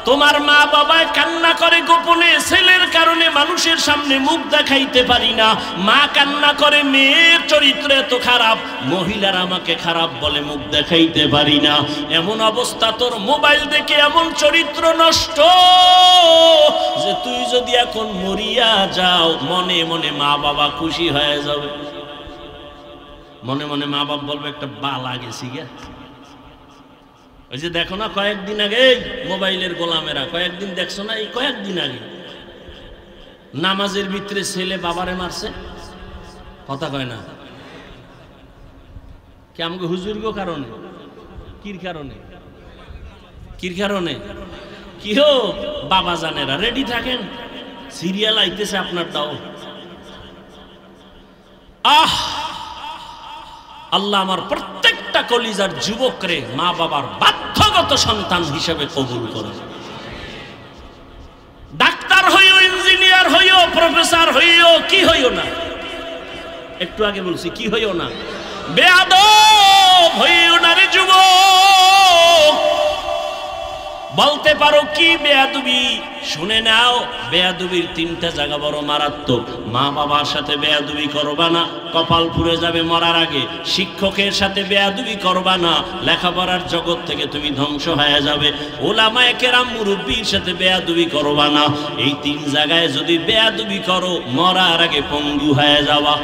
S1: তোমার মা বাবায় কান্না করে গোপনে, ছেলের কারণে মানুষের সামনে মুখ দেখাইতে পারি না। মা কান্না করে মেয়ের চরিত্র এত খারাপ, মহিলারা আমাকে খারাপ বলে মুখ দেখাইতে পারি না। এমন অবস্থা তোর মোবাইল দেখে এমন চরিত্র নষ্ট যে তুই যদি এখন মরিয়া যাও মনে মনে মা বাবা খুশি হয়ে যাবে। মনে মনে মা বাবা বলবে একটা বালা গেছি গে। ওই যে দেখো না কয়েকদিন আগে মোবাইলের গোলামেরা, কয়েকদিন দেখছো না এই কয়েকদিন আগে নামাজের ভিতরে ছেলে বাবারে মারছে, কথা কয় না কি আমাকে হুজুরগো কারণে, কির কারণে, কির কারণে কি হো বাবা জানেরা রেডি থাকেন, সিরিয়াল আইতেছে আপনার দাও। আল্লাহ আমার প্রত্যেকটা কলিজার যুবকরে মা বাবার বাধ্যগত সন্তান হিসেবে কবুল করে। ডাক্তার হইও, ইঞ্জিনিয়ার হইও, প্রফেসর হইও, কি হইও না, একটু আগে বলছি কি হইও না, বেয়াদব হইও না রে যুবক। বলতে পারো কি বেয়াদবি, শুনে নাও বেয়াদবির তিনটা জায়গা বড় মারাত্মক। মা বাবার সাথে বেয়াদবি করবা না, কপাল পুড়ে যাবে মরার আগে। শিক্ষকের সাথে বেয়াদবি করবা না, লেখাপড়ার জগৎ থেকে তুমি ধ্বংস হয়ে যাবে। ওলামায়ে কেরাম মুরব্বির সাথে বেয়াদবি করবা না। এই তিন জায়গায় যদি বেয়াদবি করো মরার আগে পঙ্গু হয়ে যাওয়া।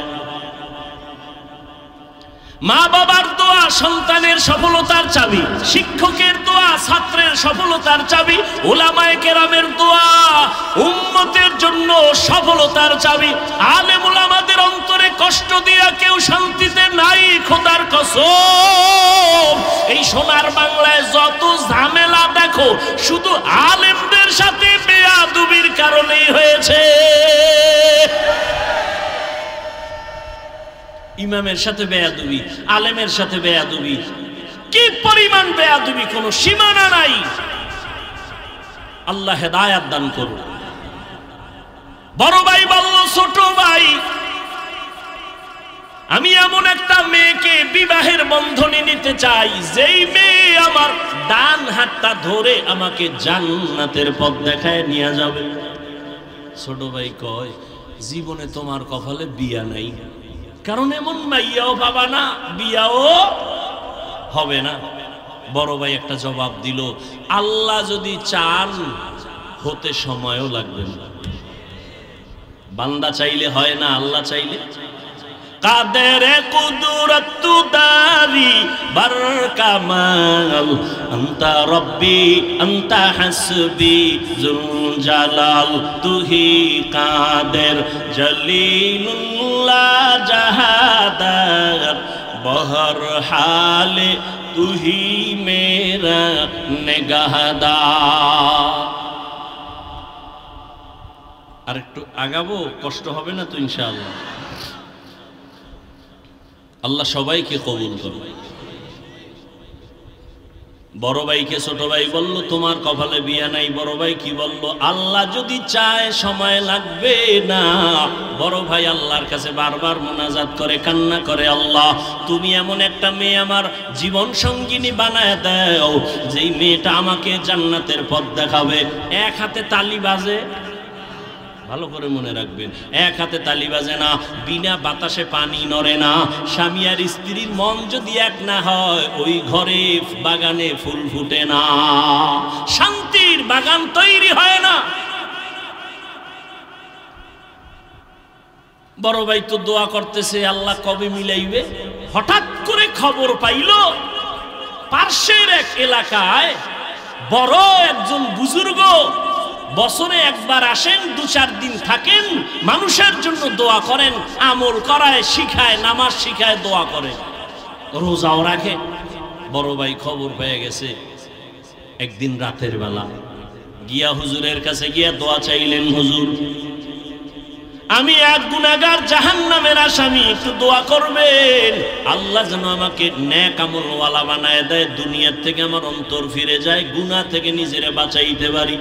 S1: মা বাবার দোয়া সন্তানের সফলতার চাবি, শিক্ষকের দোয়া ছাত্রের সফলতার চাবি, উলামায়ে কেরামের দোয়া উম্মতের জন্য সফলতার চাবি। আলেম উলামাদের অন্তরে কষ্ট দিয়া কেউ শান্তিতে নাই, খোদার কসম। এই সোনার বাংলায় যত ঝামেলা দেখো শুধু আলেমদের সাথে বেয়াদবির কারণেই হয়েছে। ইমামের সাথে বেয়াদবি, আলেমের সাথে বেয়াদবি, কি পরিমাণ বেয়াদবি, কোনো সীমানা নাই। আল্লাহ হেদায়েত দান করুন। বড় ভাই বলল ছোট ভাই আমি এমন একটা মেয়েকে বিবাহের বন্ধনে নিতে চাই যেই মেয়ে আমার ডান হাতটা ধরে আমাকে জান্নাতের পথ দেখায় নিয়ে যাবে। ছোট ভাই কয় জীবনে তোমার কপালে বিয়া নাই, কারণ এমন মাইয়াও পাবা না, বিয়াও হবে না। বড় ভাই একটা জবাব দিল, আল্লাহ যদি চান হতে সময়ও লাগবে না। বান্দা চাইলে হয় না, আল্লাহ চাইলে। কাদের কুদরত দারি বার কামাল আনতা রব্বি আনতা হাসবি জুল জালাল তুহি কাদের জলিলুল্লাহ জাহাদার বহর হালে তুহি মেরা নিগাহদার। আর একটু আগাবো, কষ্ট হবে না তো ইনশাআল্লাহ। আল্লাহ সবাইকে কবুল করবে। বড় ভাইকে ছোট ভাই বলল তোমার কপালে বিয়া নাই। বড় ভাই কি বলল, আল্লাহ যদি চায় সময় লাগবে না। বড় ভাই আল্লাহর কাছে বারবার মুনাজাত করে, কান্না করে, আল্লাহ তুমি এমন একটা মেয়ে আমার জীবন সঙ্গিনী বানায় দাও যেই মেয়েটা আমাকে জান্নাতের পথ দেখাবে। এক হাতে তালি বাজে, ভালো করে মনে রাখবেন, এক হাতে তালি বাজে না, বিনা বাতাসে পানি নড়ে না। স্বামী আর স্ত্রীর মন যদি এক না হয় ওই ঘরে বাগানে ফুল ফুটে না, শান্তির বাগান তৈরি হয় না। বড় ভাই তো দোয়া করতেছে আল্লাহ কবে মিলাইবে। হঠাৎ করে খবর পাইল পার্শ্বের এক এলাকায় বড় একজন বুজুর্গ বছরে একবার আসেন, 2-4 দিন থাকেন, মানুষের জন্য দোয়া করেন, আমল করায়, শিখায়, নামাজ শিখায়, দোয়া করে, রোজাও রাখে। বড় ভাই খবর পেয়ে গেছে। একদিন রাতের বেলা গিয়া হুজুরের কাছে গিয়া দোয়া চাইলেন, হুজুর আমি এক গুনাহগার জাহান্নামের আসামি, একটু দোয়া করবেন আল্লাহ যেন আমাকে নেক আমলওয়ালা বানায় দেয়, দুনিয়ার থেকে আমার অন্তর ফিরে যায়, গুনাহ থেকে নিজেরে বাঁচাইতে পারি।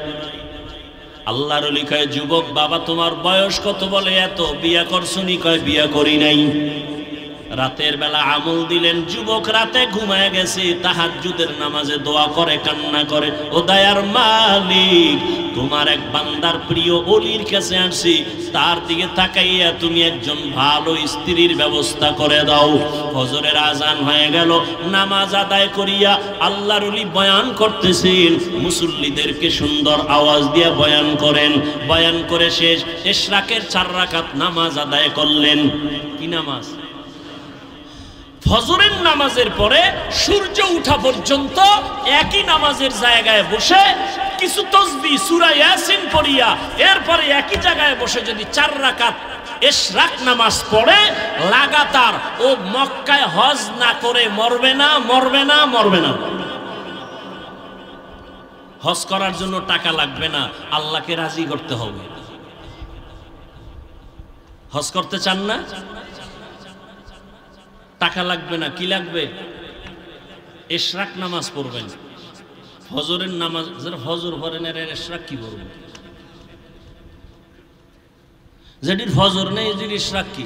S1: আল্লাহর ওলি কয়, যুবক বাবা তোমার বয়স কত? বলে এত। বিয়া করছনি? কয় বিয়া করি নাই। রাতের বেলা আমল দিলেন, যুবক রাতে ঘুমায় গেছে, তাহাজ্জুদের নামাজে দোয়া করে, কান্না করে, ও দয়ার মালিক, তোমার এক বান্দার প্রিয় ওলির কাছে আসছি, তার দিকে তাকাইয়া তুমি একজন ভালো স্ত্রীর ব্যবস্থা করে দাও। ফজরের আজান হয়ে গেল, নামাজ আদায় করিয়া আল্লাহর ওলি বয়ান করতেছেন, মুসল্লিদেরকে সুন্দর আওয়াজ দিয়ে বয়ান করেন। বয়ান করে শেষ, ইশরাকের 4 রাকাত নামাজ আদায় করলেন। কি নামাজ? ফজরের নামাজের পরে সূর্য ওঠা পর্যন্ত একই নামাজের জায়গায় বসে কিছু তাসবিহ সূরা ইয়াসিন পড়িয়া এরপরে একই জায়গায় বসে যদি 4 রাকাত ইশরাক নামাজ পড়ে লাগাতার, ও মক্কায় হজ না করে মরবে না, মরবে না, মরবে না। হজ করার জন্য টাকা লাগবে না, আল্লাহকে রাজি করতে হবে। হজ করতে চান না? টাকা লাগবে না, কি লাগবে? ইশরাক নামাজ পড়বেন। ফজরের নামাজ যারা ফজর পড়েন এর ইশরাক কি পড়বেন? যেটির ফজর নেই যেটির ইশরাক কি?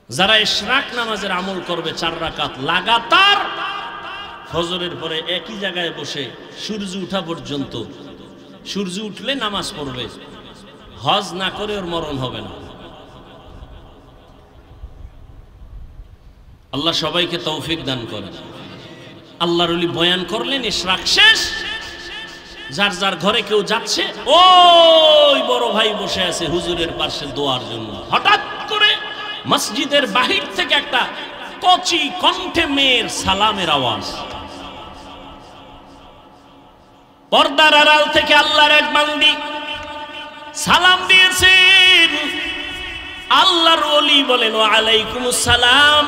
S1: যারা ইশরাক নামাজের আমল করবে 4 রাকাত লাগাতার ফজরের পরে একই জায়গায় বসে সূর্য ওঠা পর্যন্ত, সূর্য উঠলে নামাজ পড়বে, হজ না করে ওর মরণ হবে না। আল্লাহ সবাইকে তৌফিক দান করেন। আল্লাহর ওলি বয়ান করলেন, ইশরাক শেষ, যার যার ঘরে কেউ যাচ্ছে, ওই বড় ভাই বসে আছে হুজুরের পাশে দোয়ার জন্য। হঠাৎ করে মসজিদের বাহির থেকে একটা কচি কণ্ঠে মেয়ের সালামের আওয়াজ। পর্দার আড়াল থেকে আল্লাহর এক বান্দি সালাম দিয়েছেন। আল্লাহর ওলি বলেন, ওয়া আলাইকুমুস সালাম।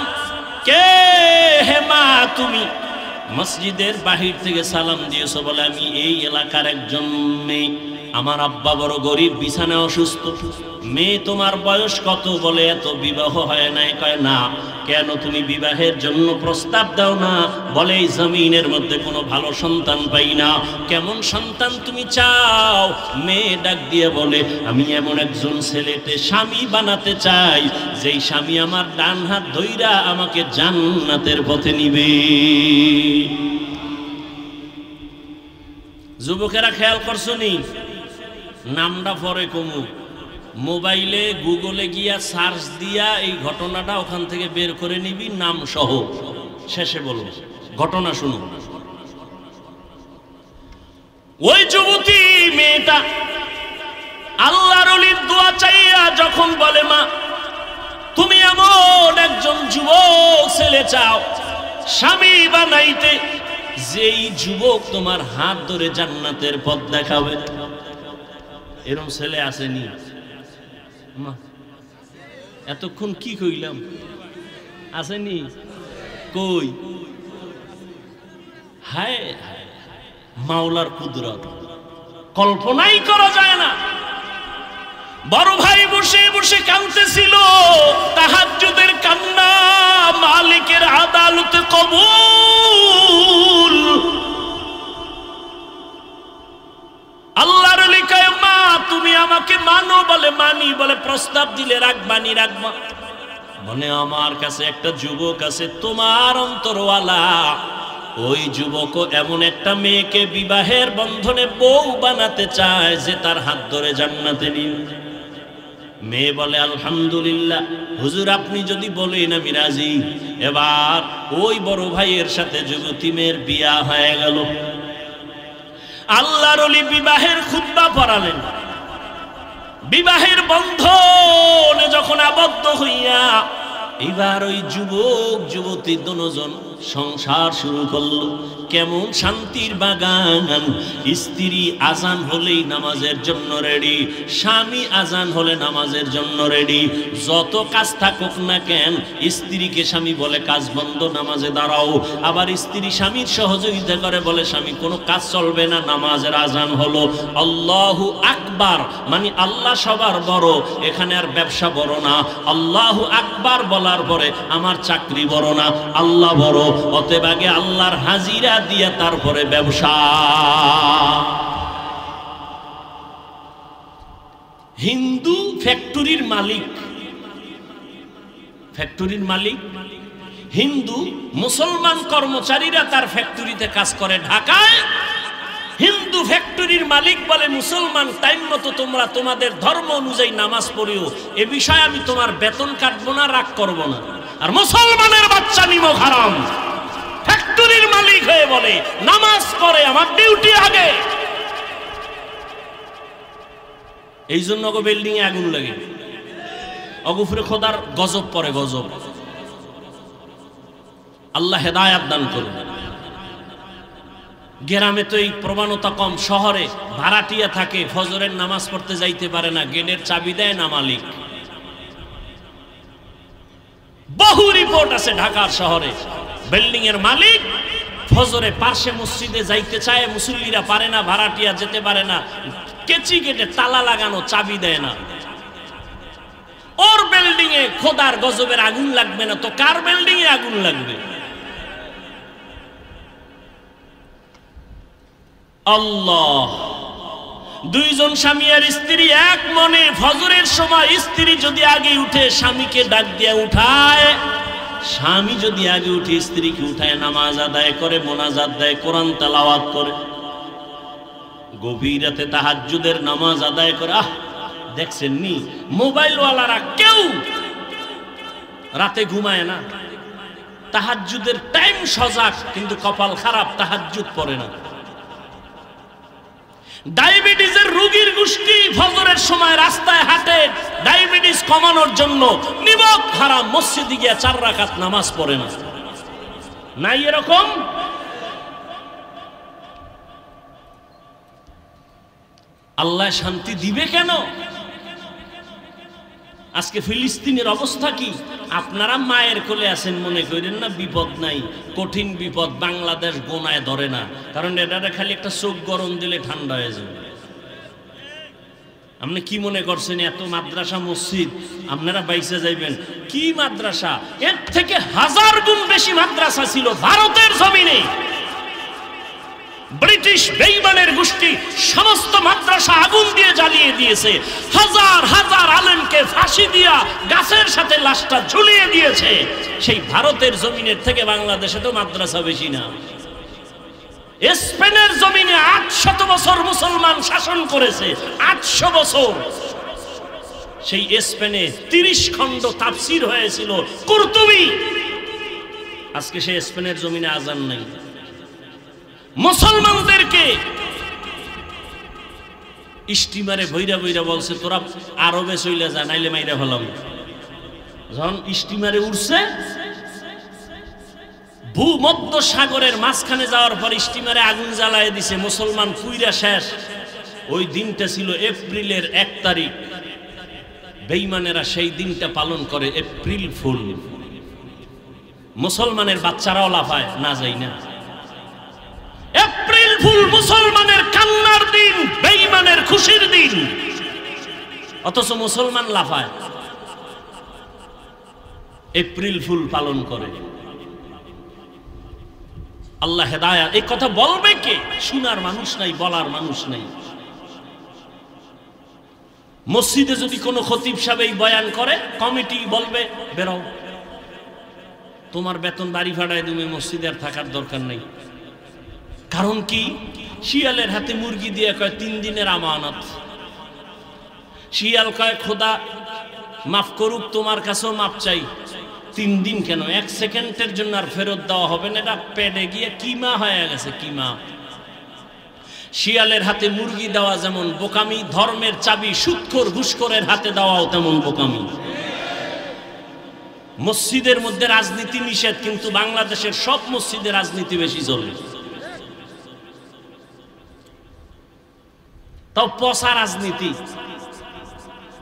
S1: কে হে মা তুমি? মসজিদের বাহির থেকে সালাম দিয়েছো বলে আমি এই এলাকার একজন মেয়ে, আমার আব্বা বড় গরিব, বিছানায় অসুস্থ। মেয়ে তোমার বয়স কত? বলে এত, বিবাহ হয় নাই। কয় না। কেন তুমি বিবাহের জন্য প্রস্তাব দাও না? বলে এই জমিনের মধ্যে কোনো ভালো সন্তান পাই না। কেমন সন্তান তুমি চাও? মেয়ে ডাক দিয়ে বলে আমি এমন একজন ছেলেতে স্বামী বানাতে চাই, যেই স্বামী আমার ডান হাত ধইরা আমাকে জান্নাতের পথে নিবে। যুবকেরা খেয়াল করছো নি? নামটা পরে কমু, মোবাইলে গুগলে গিয়া সার্চ দিয়া এই ঘটনাটা ওখান থেকে বের করে নিবি, নাম সহ। শেষে বলবো ঘটনা শুনো। ওই যুবতী মেয়েটা আল্লাহর ওলির দোয়া চাইয়া যখন বলে মা তুমি এমন একজন যুবক ছেলে চাও স্বামী বানাইতে, যেই যুবক তোমার হাত ধরে জান্নাতের পথ দেখাবে, এরকম ছেলে আসেনি? এতক্ষণ কি কইলাম? আসেনি? কই? হায় মাওলার কুদরত কল্পনাই করা যায় না। বড় ভাই বসে বসে কাঁদতেছিল, তাহাজ্জুদের কান্না মালিকের আদালতে কবুল। আল্লাহর ওলি কয় মা তুমি আমাকে মানো? বলে মানি। বলে প্রস্তাব দিলে রাখবানি? রাখবা। বলে আমার কাছে একটা যুবক আছে তোমার অন্তরওয়ালা, ওই যুবকও এমন একটা মেয়েকে বিবাহের বন্ধনে বউ বানাতে চায় যে তার হাত ধরে জান্নাতে নিবে। মেয়ে বলে আলহামদুলিল্লাহ হুজুর, আপনি যদি বলেন আমি রাজি। এবার ওই বড় ভাইয়ের সাথে যুবতী মেয়ের বিয়া হয়ে গেল। আল্লাহর ওলি বিবাহের খুতবা পড়ালেন। বিবাহের বন্ধনে যখন আবদ্ধ হইয়া এবার ওই যুবক যুবতী দুজন সংসার শুরু করলো। কেমন শান্তির বাগান! স্ত্রী আজান হলেই নামাজের জন্য রেডি, স্বামী আজান হলে নামাজের জন্য রেডি। যত কাজ থাকুক না কেন স্ত্রীকে স্বামী বলে কাজ বন্ধ, নামাজে দাঁড়াও। আবার স্ত্রী স্বামীর সহযোগিতা করে, বলে স্বামী কোনো কাজ চলবে না, নামাজের আজান হলো। আল্লাহু আকবার মানে আল্লাহ সবার বড়, এখানে আর ব্যবসা বড় না। আল্লাহু আকবার বলার পরে আমার চাকরি বড় না, আল্লাহ বড়। অতএব আগে আল্লাহর হাজিরা দিয়া তারপরে ব্যবসা। হিন্দু ফ্যাক্টরির মালিক ফ্যাক্টরির মালিক হিন্দু, মুসলমান কর্মচারীরা তার ফ্যাক্টরিতে কাজ করে ঢাকায়। হিন্দু ফ্যাক্টরির মালিক বলে মুসলমান টাইম মতো তোমরা তোমাদের ধর্ম অনুযায়ী নামাজ পড়িও, এ বিষয়ে আমি তোমার বেতন কাটবো না, রাগ করবো না। আর মুসলমানের বাচ্চা নিমক হারাম ফ্যাক্টরির মালিক হয়ে বলে নামাজ পড়ে আমার ডিউটি আগে। এই জন্য বিল্ডিং এ আগুন লাগে, অগুফরে খোদার গজব পড়ে, গজব। আল্লাহ হেদায়াত দান করুন। গ্রামে তো এই প্রবণতা কম, শহরে ভাড়াটিয়া থাকে, ফজরের নামাজ পড়তে যাইতে পারে না, গেটের চাবি দেয় না মালিক। বহু রিপোর্ট আছে ঢাকার শহরে, বিল্ডিং এর মালিক ফজরে পার্শ্বে মসজিদে যাইতে চায়, মুসল্লিরা পারে না, ভাড়াটিয়া যেতে পারে না, কেচি গেটে তালা লাগানো, চাবি দেয় না। ওর বিল্ডিং এ খোদার গজবের আগুন লাগবে না তো কার বিল্ডিং এ আগুন লাগবে? আল্লাহ। দুইজন স্বামী আর স্ত্রী এক মনে ফজরের সময় স্ত্রী যদি আগে উঠে স্বামীকে ডাক দিয়ে উঠায়, স্বামী যদি আগে উঠে স্ত্রীকে উঠায়, নামাজ আদায় করে, মোনাজাত দেয়, কোরআন তেলাওয়াত করে, গভীর রাতে তাহাজ্জুদের নামাজ আদায় করে। আহ, দেখছেন নি মোবাইল ওয়ালারা কেউ রাতে ঘুমায় না, তাহাজ্জুদের টাইম সজাগ, কিন্তু কপাল খারাপ, তাহাজ্জুদ পড়ে না। ডায়াবেটিসের রোগীর গোষ্ঠী ফজরের সময় রাস্তায় হাঁটে ডায়াবেটিস কমানোর জন্য, নিমক হারাম, মসজিদে গিয়ে 4 রাকাত নামাজ পড়ে না। নাই এরকম? আল্লাহ শান্তি দিবে কেন? আজকে ফিলিস্তিনের অবস্থা কি? আপনারা মায়ের কোলে আছেন, মনে করেন না বিপদ নাই, কঠিন বিপদ। বাংলাদেশ গোনায় ধরে না, কারণ এটা খালি একটা চোখ গরম দিলে ঠান্ডা হয়ে যাবে। আপনি কি মনে করছেন এত মাদ্রাসা মসজিদ আপনারা বাইসে যাইবেন? কি মাদ্রাসা, এর থেকে 1000 গুণ বেশি মাদ্রাসা ছিল ভারতের জমিনে। ব্রিটিশ বেঈমানের গোষ্ঠী সমস্ত মাদ্রাসা আগুন দিয়ে জ্বালিয়ে দিয়েছে, হাজার হাজার আলেমকে ফাঁসি দিয়া গাছের সাথে লাশটা ঝুলিয়ে দিয়েছে। সেই ভারতের জমিনের থেকে বাংলাদেশে তো মাদ্রাসা বেশি না। স্পেনের জমিনে 800 বছর মুসলমান শাসন করেছে, 800 বছর। সেই স্পেনে 30 খণ্ড তাফসীর হয়েছিল কুরতুবী। আজকে সেই স্পেনের জমিনে আজান নাই। মুসলমানদেরকে স্টিমারে ভৈরা ভৈরা বলছে তোরা আরবে চলে যা, নাইলে মাইরা ফেলাম। যখন স্টিমারে উঠছে, ভূমধ্য সাগরের মাঝখানে যাওয়ার পর স্টিমারে আগুন জ্বালায় দিছে, মুসলমান পুইরা শেষ। ওই দিনটা ছিল এপ্রিলের 1 তারিখ। বেঈমানেরা সেই দিনটা পালন করে এপ্রিল ফুল। মুসলমানের বাচ্চারাও লাফায়, না যাই না। এপ্রিল ফুল মুসলমানের কান্নার দিন, বেঈমানের খুশির দিন, অথচ মুসলমান লাফায়, এপ্রিল ফুল পালন করে। আল্লাহ হেদায়াত। এই কথা বলবে কে? শোনার মানুষ নাই, বলার মানুষ নাই। মসজিদে যদি কোনো খতিব সাহেব এই বয়ান করে, কমিটি বলবে বেরো, তোমার বেতন বাড়ি ভাড়ায় তুমি মসজিদে আর থাকার দরকার নেই। কারণ কি? শিয়ালের হাতে মুরগি দিয়ে কয় 3 দিনের আমানত। শিয়াল কয় খোদা মাফ করুক, তোমার কাছেও মাপ চাই। 3 দিন কেন, 1 সেকেন্ডের জন্য আর ফেরত দেওয়া হবে না, এটা পেটে গিয়ে কিমা হয়ে গেছে, কিমা। শিয়ালের হাতে মুরগি দেওয়া যেমন বোকামি, ধর্মের চাবি সুদখোর ঘুষখোরের হাতে দেওয়াও তেমন বোকামি। মসজিদের মধ্যে রাজনীতি নিষেধ, কিন্তু বাংলাদেশের সব মসজিদে রাজনীতি বেশি চলে। তাও পচা রাজনীতি।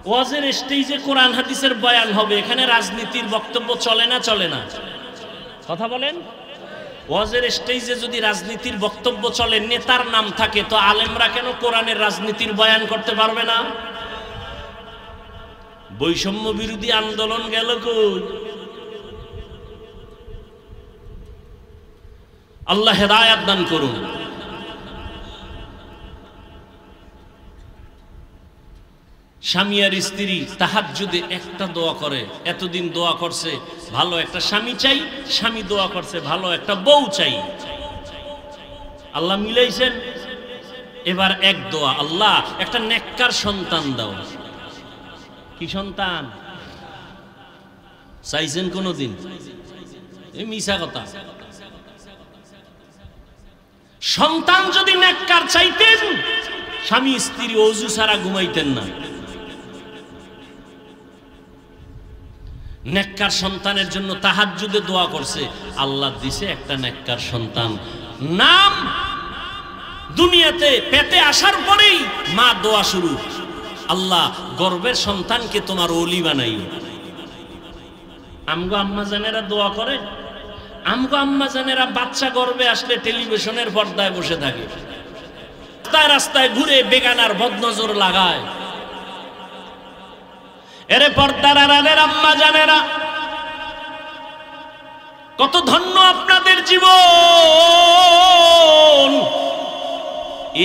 S1: ওয়াজের স্টেজে কোরআন হাদিসের বয়ান হবে, এখানে রাজনীতির বক্তব্য চলে না? চলে না? কথা বলেন। ওয়াজের স্টেজে যদি রাজনীতির বক্তব্য চলে, নেতার নাম থাকে, তো আলেমরা কেন কোরআনের রাজনীতির বয়ান করতে পারবে না? বৈষম্য বিরোধী আন্দোলন গেল কই? আল্লাহ হেদায়াত দান করুন। স্বামী আর স্ত্রী তাহাজ্জুদে একটা দোয়া করে, এতদিন দোয়া করছে ভালো একটা স্বামী চাই, স্বামী দোয়া করছে ভালো একটা বউ চাই, আল্লাহ মিলাইছেন। এবার এক দোয়া, আল্লাহ একটা নেককার সন্তান দাও। কি সন্তান চাইছেন কোনদিন? এই মিছা কথা। সন্তান যদি নেককার চাইতেন, স্বামী স্ত্রী ওযু ছাড়া ঘুমাইতেন না। নেককার সন্তানের জন্য তাহাজ্জুদে দোয়া করছে, আল্লাহ দিছে একটা নেককার সন্তান। নাম দুনিয়াতে পেটে আসার পরেই মা দোয়া শুরু, আল্লাহ গর্ভের সন্তানকে তোমার ওলি বানাইও। আমগো আম্মা জানেরা দোয়া করে, আমগো আম্মা জানেরা বাচ্চা গর্ভে আসলে টেলিভিশনের পর্দায় বসে থাকে, রাস্তায় রাস্তায় ঘুরে বেগানার বদনজর লাগায়। এরে পর্দার আড়ালের আম্মা জানেরা, কত ধন্য আপনাদের জীবন।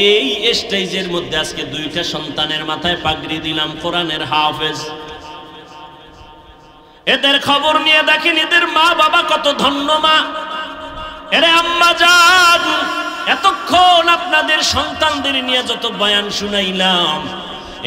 S1: এই স্টেজের মধ্যে আজকে দুইটা সন্তানের মাথায় পাগড়ি দিলাম, কোরআনের হাফেজ। এদের খবর নিয়ে দেখেন এদের মা বাবা কত ধন্য মা। এরে আম্মা জান, এতক্ষণ আপনাদের সন্তানদের নিয়ে যত বয়ান শুনাইলাম,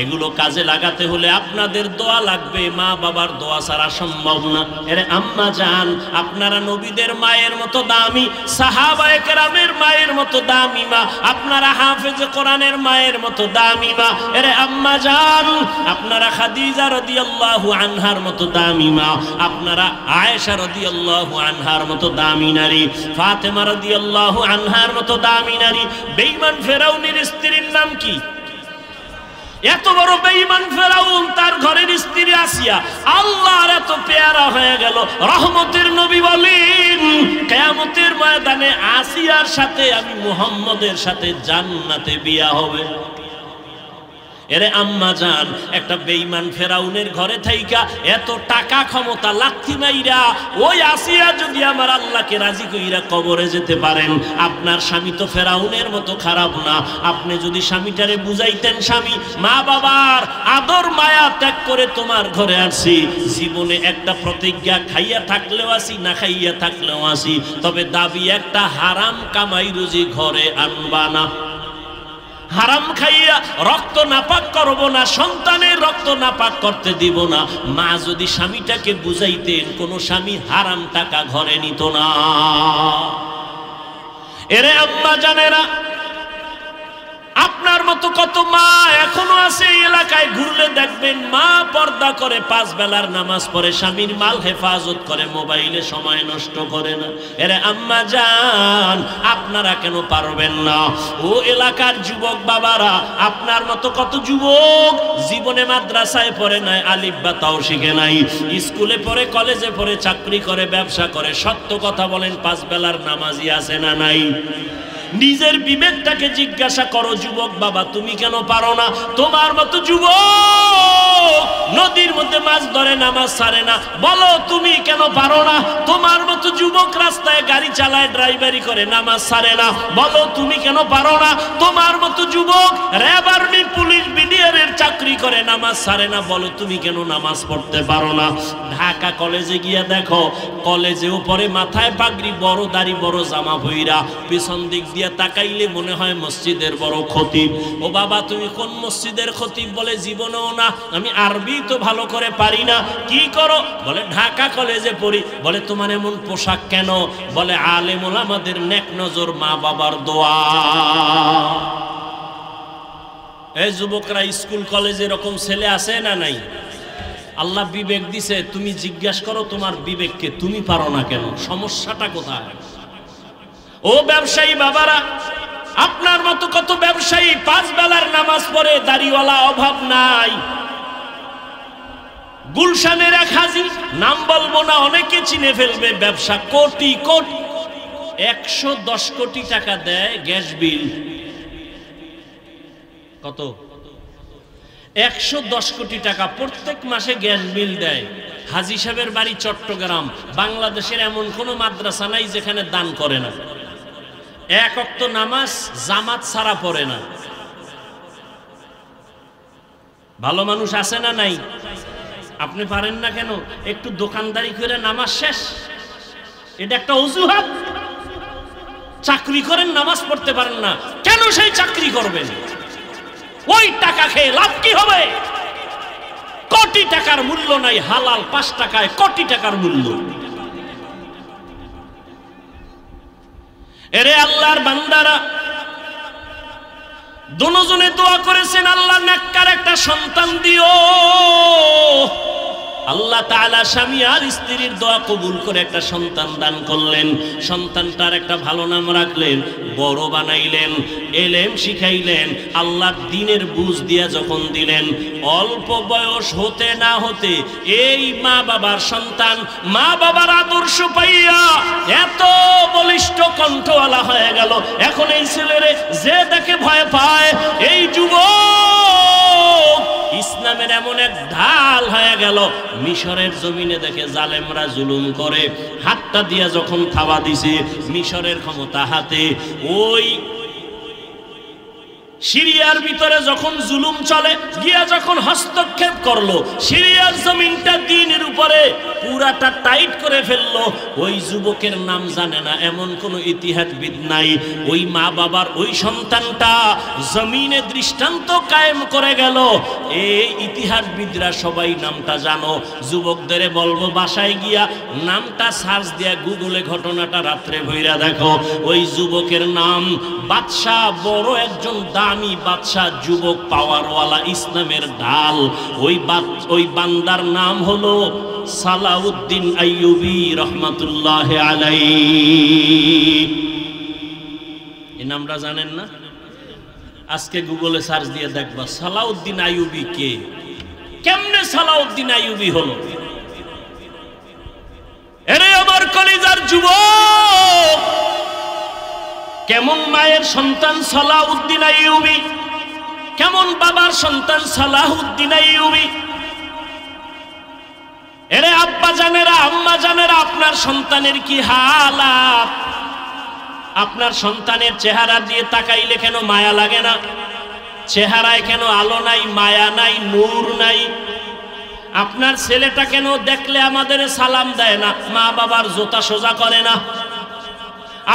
S1: এগুলো কাজে লাগাতে হলে আপনাদের দোয়া লাগবে, মা বাবার দোয়া ছাড়া সম্ভব না। এরে আম্মা জান, আপনারা নবীদের মায়ের মতো দামি, সাহাবায়ে কেরামের মায়ের মতো দামি মা, আপনারা হাফেজে কোরআনের মায়ের মতো দামি মা। এরে আম্মা জান, আপনারা খাদিজা রাদিয়াল্লাহু আনহার মতো দামি মা, আপনারা আয়েশা রাদিয়াল্লাহু আনহার মতো দামি নারী, ফাতেমা রাদিয়াল্লাহু আনহার মতো দামি নারী। বেঈমান ফেরাউনের স্ত্রীর নাম কি? এত বড় বেঈমান ফেরাউন, তার ঘরের স্ত্রী আসিয়া আল্লাহর এত পেয়ারা হয়ে গেল। রহমতের নবী বলেন, কিয়ামতের ময়দানে আসিয়ার সাথে আমি মুহাম্মদের সাথে জান্নাতে বিয়া হবে। এরে আম্মা জান, একটা বেঈমান ফেরাউনের ঘরে থাইকা এত টাকা ক্ষমতা লাথি মাইরা ওই আসিয়া যদি আমার আল্লাহকে রাজি কইরা কবরে যেতে পারেন, আপনার স্বামী তো ফেরাউনের মতো খারাপ না। আপনি যদি স্বামীটারে বুঝাইতেন, স্বামী মা বাবার আদর মায়া ত্যাগ করে তোমার ঘরে আসি, জীবনে একটা প্রতিজ্ঞা, খাইয়া থাকলেও আসি না খাইয়া থাকলেও আসি, তবে দাবি একটা, হারাম কামাই রুজি ঘরে আনবা না। হারাম খাইয়া রক্ত নাপাক করব না, সন্তানের রক্ত নাপাক করতে দিব না। মা যদি স্বামীটাকে বুঝাইতেন, কোন স্বামী হারাম টাকা ঘরে নিত না। এরে আম্মা জানেরা, আপনার মতো কত মা এখনো আছে এই এলাকায়, ঘুরলে দেখবেন মা পর্দা করে, 5 বেলার নামাজ পড়ে, স্বামীর মাল হেফাজত করে, মোবাইলে সময় নষ্ট করে না। এরে আম্মা জান, আপনারা কেন পারবেন না? ও এলাকার যুবক বাবারা, আপনার মতো কত যুবক জীবনে মাদ্রাসায় পড়ে নাই, আলিফ বা তাও শিখে নাই, স্কুলে পড়ে, কলেজে পড়ে, চাকরি করে, ব্যবসা করে। সত্য কথা বলেন, 5 বেলার নামাজি আছে না নাই? নিজের বিবেকটাকে জিজ্ঞাসা করো যুবক বাবা, তুমি কেন পারো না? তোমার মতো যুবক নদীর মধ্যে মাছ ধরে, নামাজ ছাড়ে না, বলো তুমি কেন পারো না? তোমার মতো যুবক রাস্তায় গাড়ি চালায়, ড্রাইভারি করে, নামাজ ছাড়ে না, বলো তুমি কেন পারো না? তোমার মতো যুবক র্যাব, আর্মি, পুলিশ, বিডিআরের চাকরি করে, নামাজ ছাড়ে না, বলো তুমি কেন নামাজ পড়তে পারো না? ঢাকা কলেজে গিয়া দেখো, কলেজেও পরে মাথায় পাগড়ি, বড় দাড়ি, বড় জামা ভইরা, পিছন দিক দিয়ে তাকাইলে মনে হয় মসজিদের বড় খতিব। ও বাবা, তুমি কোন মসজিদের খতিব? বলে জীবনেও না, আমি আরবি তো ভালো করে পারি না। কি করো? বলে ঢাকা কলেজে পড়ি। বলে তোমার এমন পোশাক কেন? বলে আলেম ওলামাদের নেক নজর, মা বাবার দোয়া। এই যুবকরা, স্কুল কলেজে এরকম ছেলে আছে না নাই? আল্লাহ বিবেক দিছে, তুমি জিজ্ঞাসা করো তোমার বিবেককে, তুমি পারো না কেন? সমস্যাটা কোথায়? ও ব্যবসায়ী বাবারা, আপনার মতো কত ব্যবসায়ী 5 বেলার নামাজ পড়ে, দাড়িওয়ালা অভাব নাই। গুলশানের এক হাজি, নাম বলবো না, অনেকে চিনে ফেলবে, ব্যবসা কোটি কোটি, 110 কোটি টাকা দেয় গ্যাস বিল। কত? 110 কোটি টাকা প্রত্যেক মাসে গ্যাস বিল দেয়। হাজি সাহেবের বাড়ি চট্টগ্রাম। বাংলাদেশের এমন কোন মাদ্রাসা নাই যেখানে দান করে না। 1 ওয়াক্ত নামাজ জামাত ছাড়া পড়ে না। ভালো মানুষ আছে না নাই? আপনি পারেন না কেন? একটু দোকানদারি করে নামাজ শেষ, এটা একটা অজুহাত। চাকরি করেন, নামাজ পড়তে পারেন না কেন? সেই চাকরি করবেন, ওই টাকা খেয়ে লাভ কি হবে? কোটি টাকার মূল্য নাই, হালাল 5 টাকায় কোটি টাকার মূল্য। এরে আল্লাহর বান্দারা, দুজনে দোয়া করেছেন, আল্লাহ নেককার একটা সন্তান দিও। আল্লাহ তাআলা স্বামী আর স্ত্রীর দোয়া কবুল করে একটা সন্তান দান করলেন। সন্তানটার একটা ভালো নাম রাখলেন, বড় বানাইলেন, এলেম শিখাইলেন, আল্লাহর দ্বীনের বুঝ দিয়া যখন দিলেন, অল্প বয়স হতে না হতে এই মা বাবার সন্তান মা বাবার আদর্শ পাইয়া এত বলিষ্ঠ কণ্ঠওয়ালা হয়ে গেল। এখন এই ছেলেরে যে দেখে ভয় পায়, এই যুবক ইসলামের এমন এক ঢাল হয়ে গেল। মিশরের জমিনে দেখে জালেমরা জুলুম করে, হাতটা দিয়া যখন থাবা দিছে, মিশরের ক্ষমতা হাতে, ওই সিরিয়ার ভিতরে যখন জুলুম চলে, গিয়া যখন হস্তক্ষেপ করলো, সিরিয়ার জমিনটা দ্বীনের উপরে পুরাটা টাইট করে ফেললো। ওই যুবকের নাম জানে না এমন কোন ইতিহাসবিদ নাই। ওই মা বাবার ওই সন্তানটা জমিনে দৃষ্টান্ত কায়েম করে গেল। এই ইতিহাসবিদরা সবাই নামটা জানো। যুবকদের বলবো বাসায় গিয়া নামটা সার্চ দিয়া গুগলে ঘটনাটা রাত্রে ভইরা দেখো। ওই যুবকের নাম বাদশাহ, বড় একজন দামি বাদশাহ, যুবক, পাওয়ারওয়ালা, ইসলামের ঢাল। ওই বান্দার নাম হলো সালাউদ্দিন আইয়ুবী রহমাতুল্লাহ আলাইহি। এই নামটা জানেন না? আজকে গুগলে সার্চ দিয়ে দেখবা সালাউদ্দিন আইয়ুবী কে, কেমনে সালাউদ্দিন আইয়ুবী হলো। এরে আমার কলিজার যুবক, কেমন মায়ের সন্তান সালাউদ্দিন আইয়ুবী, কেমন বাবার সন্তান সালাউদ্দিন আইয়ুবী। এরে আব্বা জানেরা, আম্মা জানেরা, আপনার সন্তানের কি হালাত? আপনার সন্তানের চেহারা দিয়ে তাকাইলে কেন মায়া লাগে না? চেহারায় কেন আলো নাই, মায়া নাই, নূর নাই? আপনার ছেলেটা কেন দেখলে আমাদের সালাম দেয় না, মা বাবার জোতা সোজা করে না?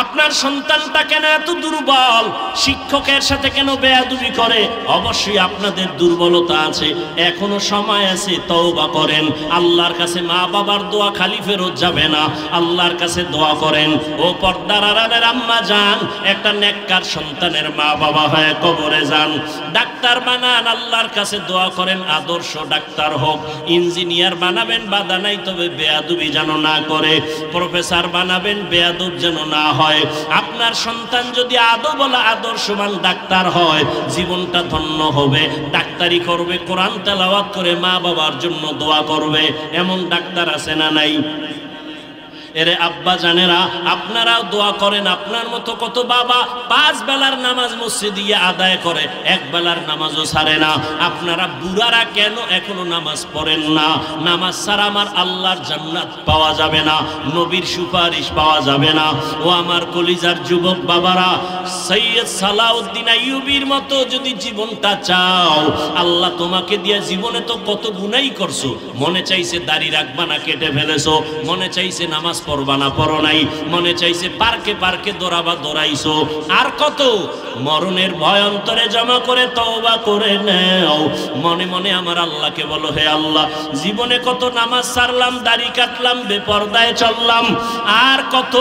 S1: আপনার সন্তানটা কেন এত দুর্বল, শিক্ষকের সাথে কেন বেয়াদবি করে? অবশ্যই আপনাদের দুর্বলতা আছে, এখনো সময় আছে, তওবা করেন। আল্লাহর কাছে মা বাবার দোয়া খালি ফেরত যাবে না, আল্লাহর কাছে দোয়া করেন। ও পর্দার আড়ালের আম্মা যান, একটা নেককার সন্তানের মা বাবা হয়ে কবরে যান, ডাক্তার বানান, আল্লাহর কাছে দোয়া করেন আদর্শ ডাক্তার হোক। ইঞ্জিনিয়ার বানাবেন, বাধা নাই, তবে বেয়াদবি যেন না করে। প্রফেসর বানাবেন, বেয়াদব যেন না হয়। আপনার সন্তান যদি আদবওয়ালা আদর্শবান ডাক্তার হয়, জীবনটা ধন্য হবে। ডাক্তারি করবে, কোরআন তেলাওয়াত করে মা বাবার জন্য দোয়া করবে। এমন ডাক্তার আছে না নাই? এরে আব্বা জানেরা, আপনারাও দোয়া করেন। আপনার মতো কত বাবা 5 বেলার নামাজ মসজিদে গিয়ে আদায় করে, 1 বেলার নামাজও ছাড়ে না। আপনারা বুড়ারা কেন এখনো নামাজ পড়েন না? নামাজ ছাড়া আমার আল্লাহর জান্নাত পাওয়া যাবে না, নবীর সুপারিশ পাওয়া যাবে না। ও আমার কলিজার যুবক বাবারা, সৈয়দ সালাউদ্দিন আইয়ুবীর মতো যদি জীবনটা চাও, আল্লাহ তোমাকে দিয়ে জীবনে তো কত গুনাই করছো। মনে চাইছে দাড়ি রাখবা না, কেটে ফেলেছো। মনে চাইছে নামাজ পড়বা না, পড়ো নাই। মনে চাইছে পার্কে পার্কে দৌড়াবা, দৌড়াইছো। আর কত মরণের ভয় অন্তরে জমা করে তওবা করে নাও। মনে মনে আমার আল্লাহকে বলো, হে আল্লাহ, জীবনে কত নামাজ ছাড়লাম, দাড়ি কাটলাম, বেপরদায় চললাম, আর কত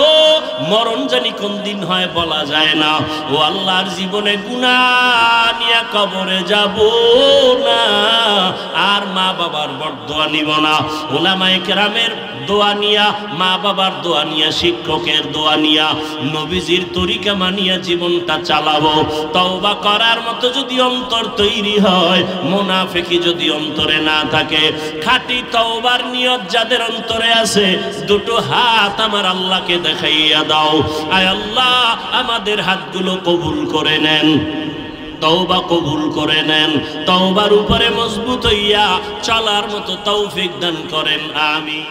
S1: মরণ জানি কোন দিন হয় বলা যায় না। ও আল্লাহর জীবনে গুনাহ নিয়ে কবরে যাব না, আর মা বাবার বরদোয়া নিব না। উলামায়ে কেরামের দোয়া নিয়া, মা বাবার দোয়া নিয়া, শিক্ষকের দোয়া নিয়া, নবীজির তরিকা মানিয়া জীবনটা চালাবো। তওবা করার মতো যদি অন্তর তৈরি হয়, মুনাফিকি যদি অন্তরে না থাকে, খাঁটি তওবার নিয়ত যাদের অন্তরে আছে, দুটো হাত আমার আল্লাহকে দেখাইয়া দাও। আয় আল্লাহ, আমাদের হাতগুলো কবুল করে নেন, তওবা কবুল করে নেন, তওবার উপরে মজবুত হইয়া চলার মতো তৌফিক দান করেন। আমিন।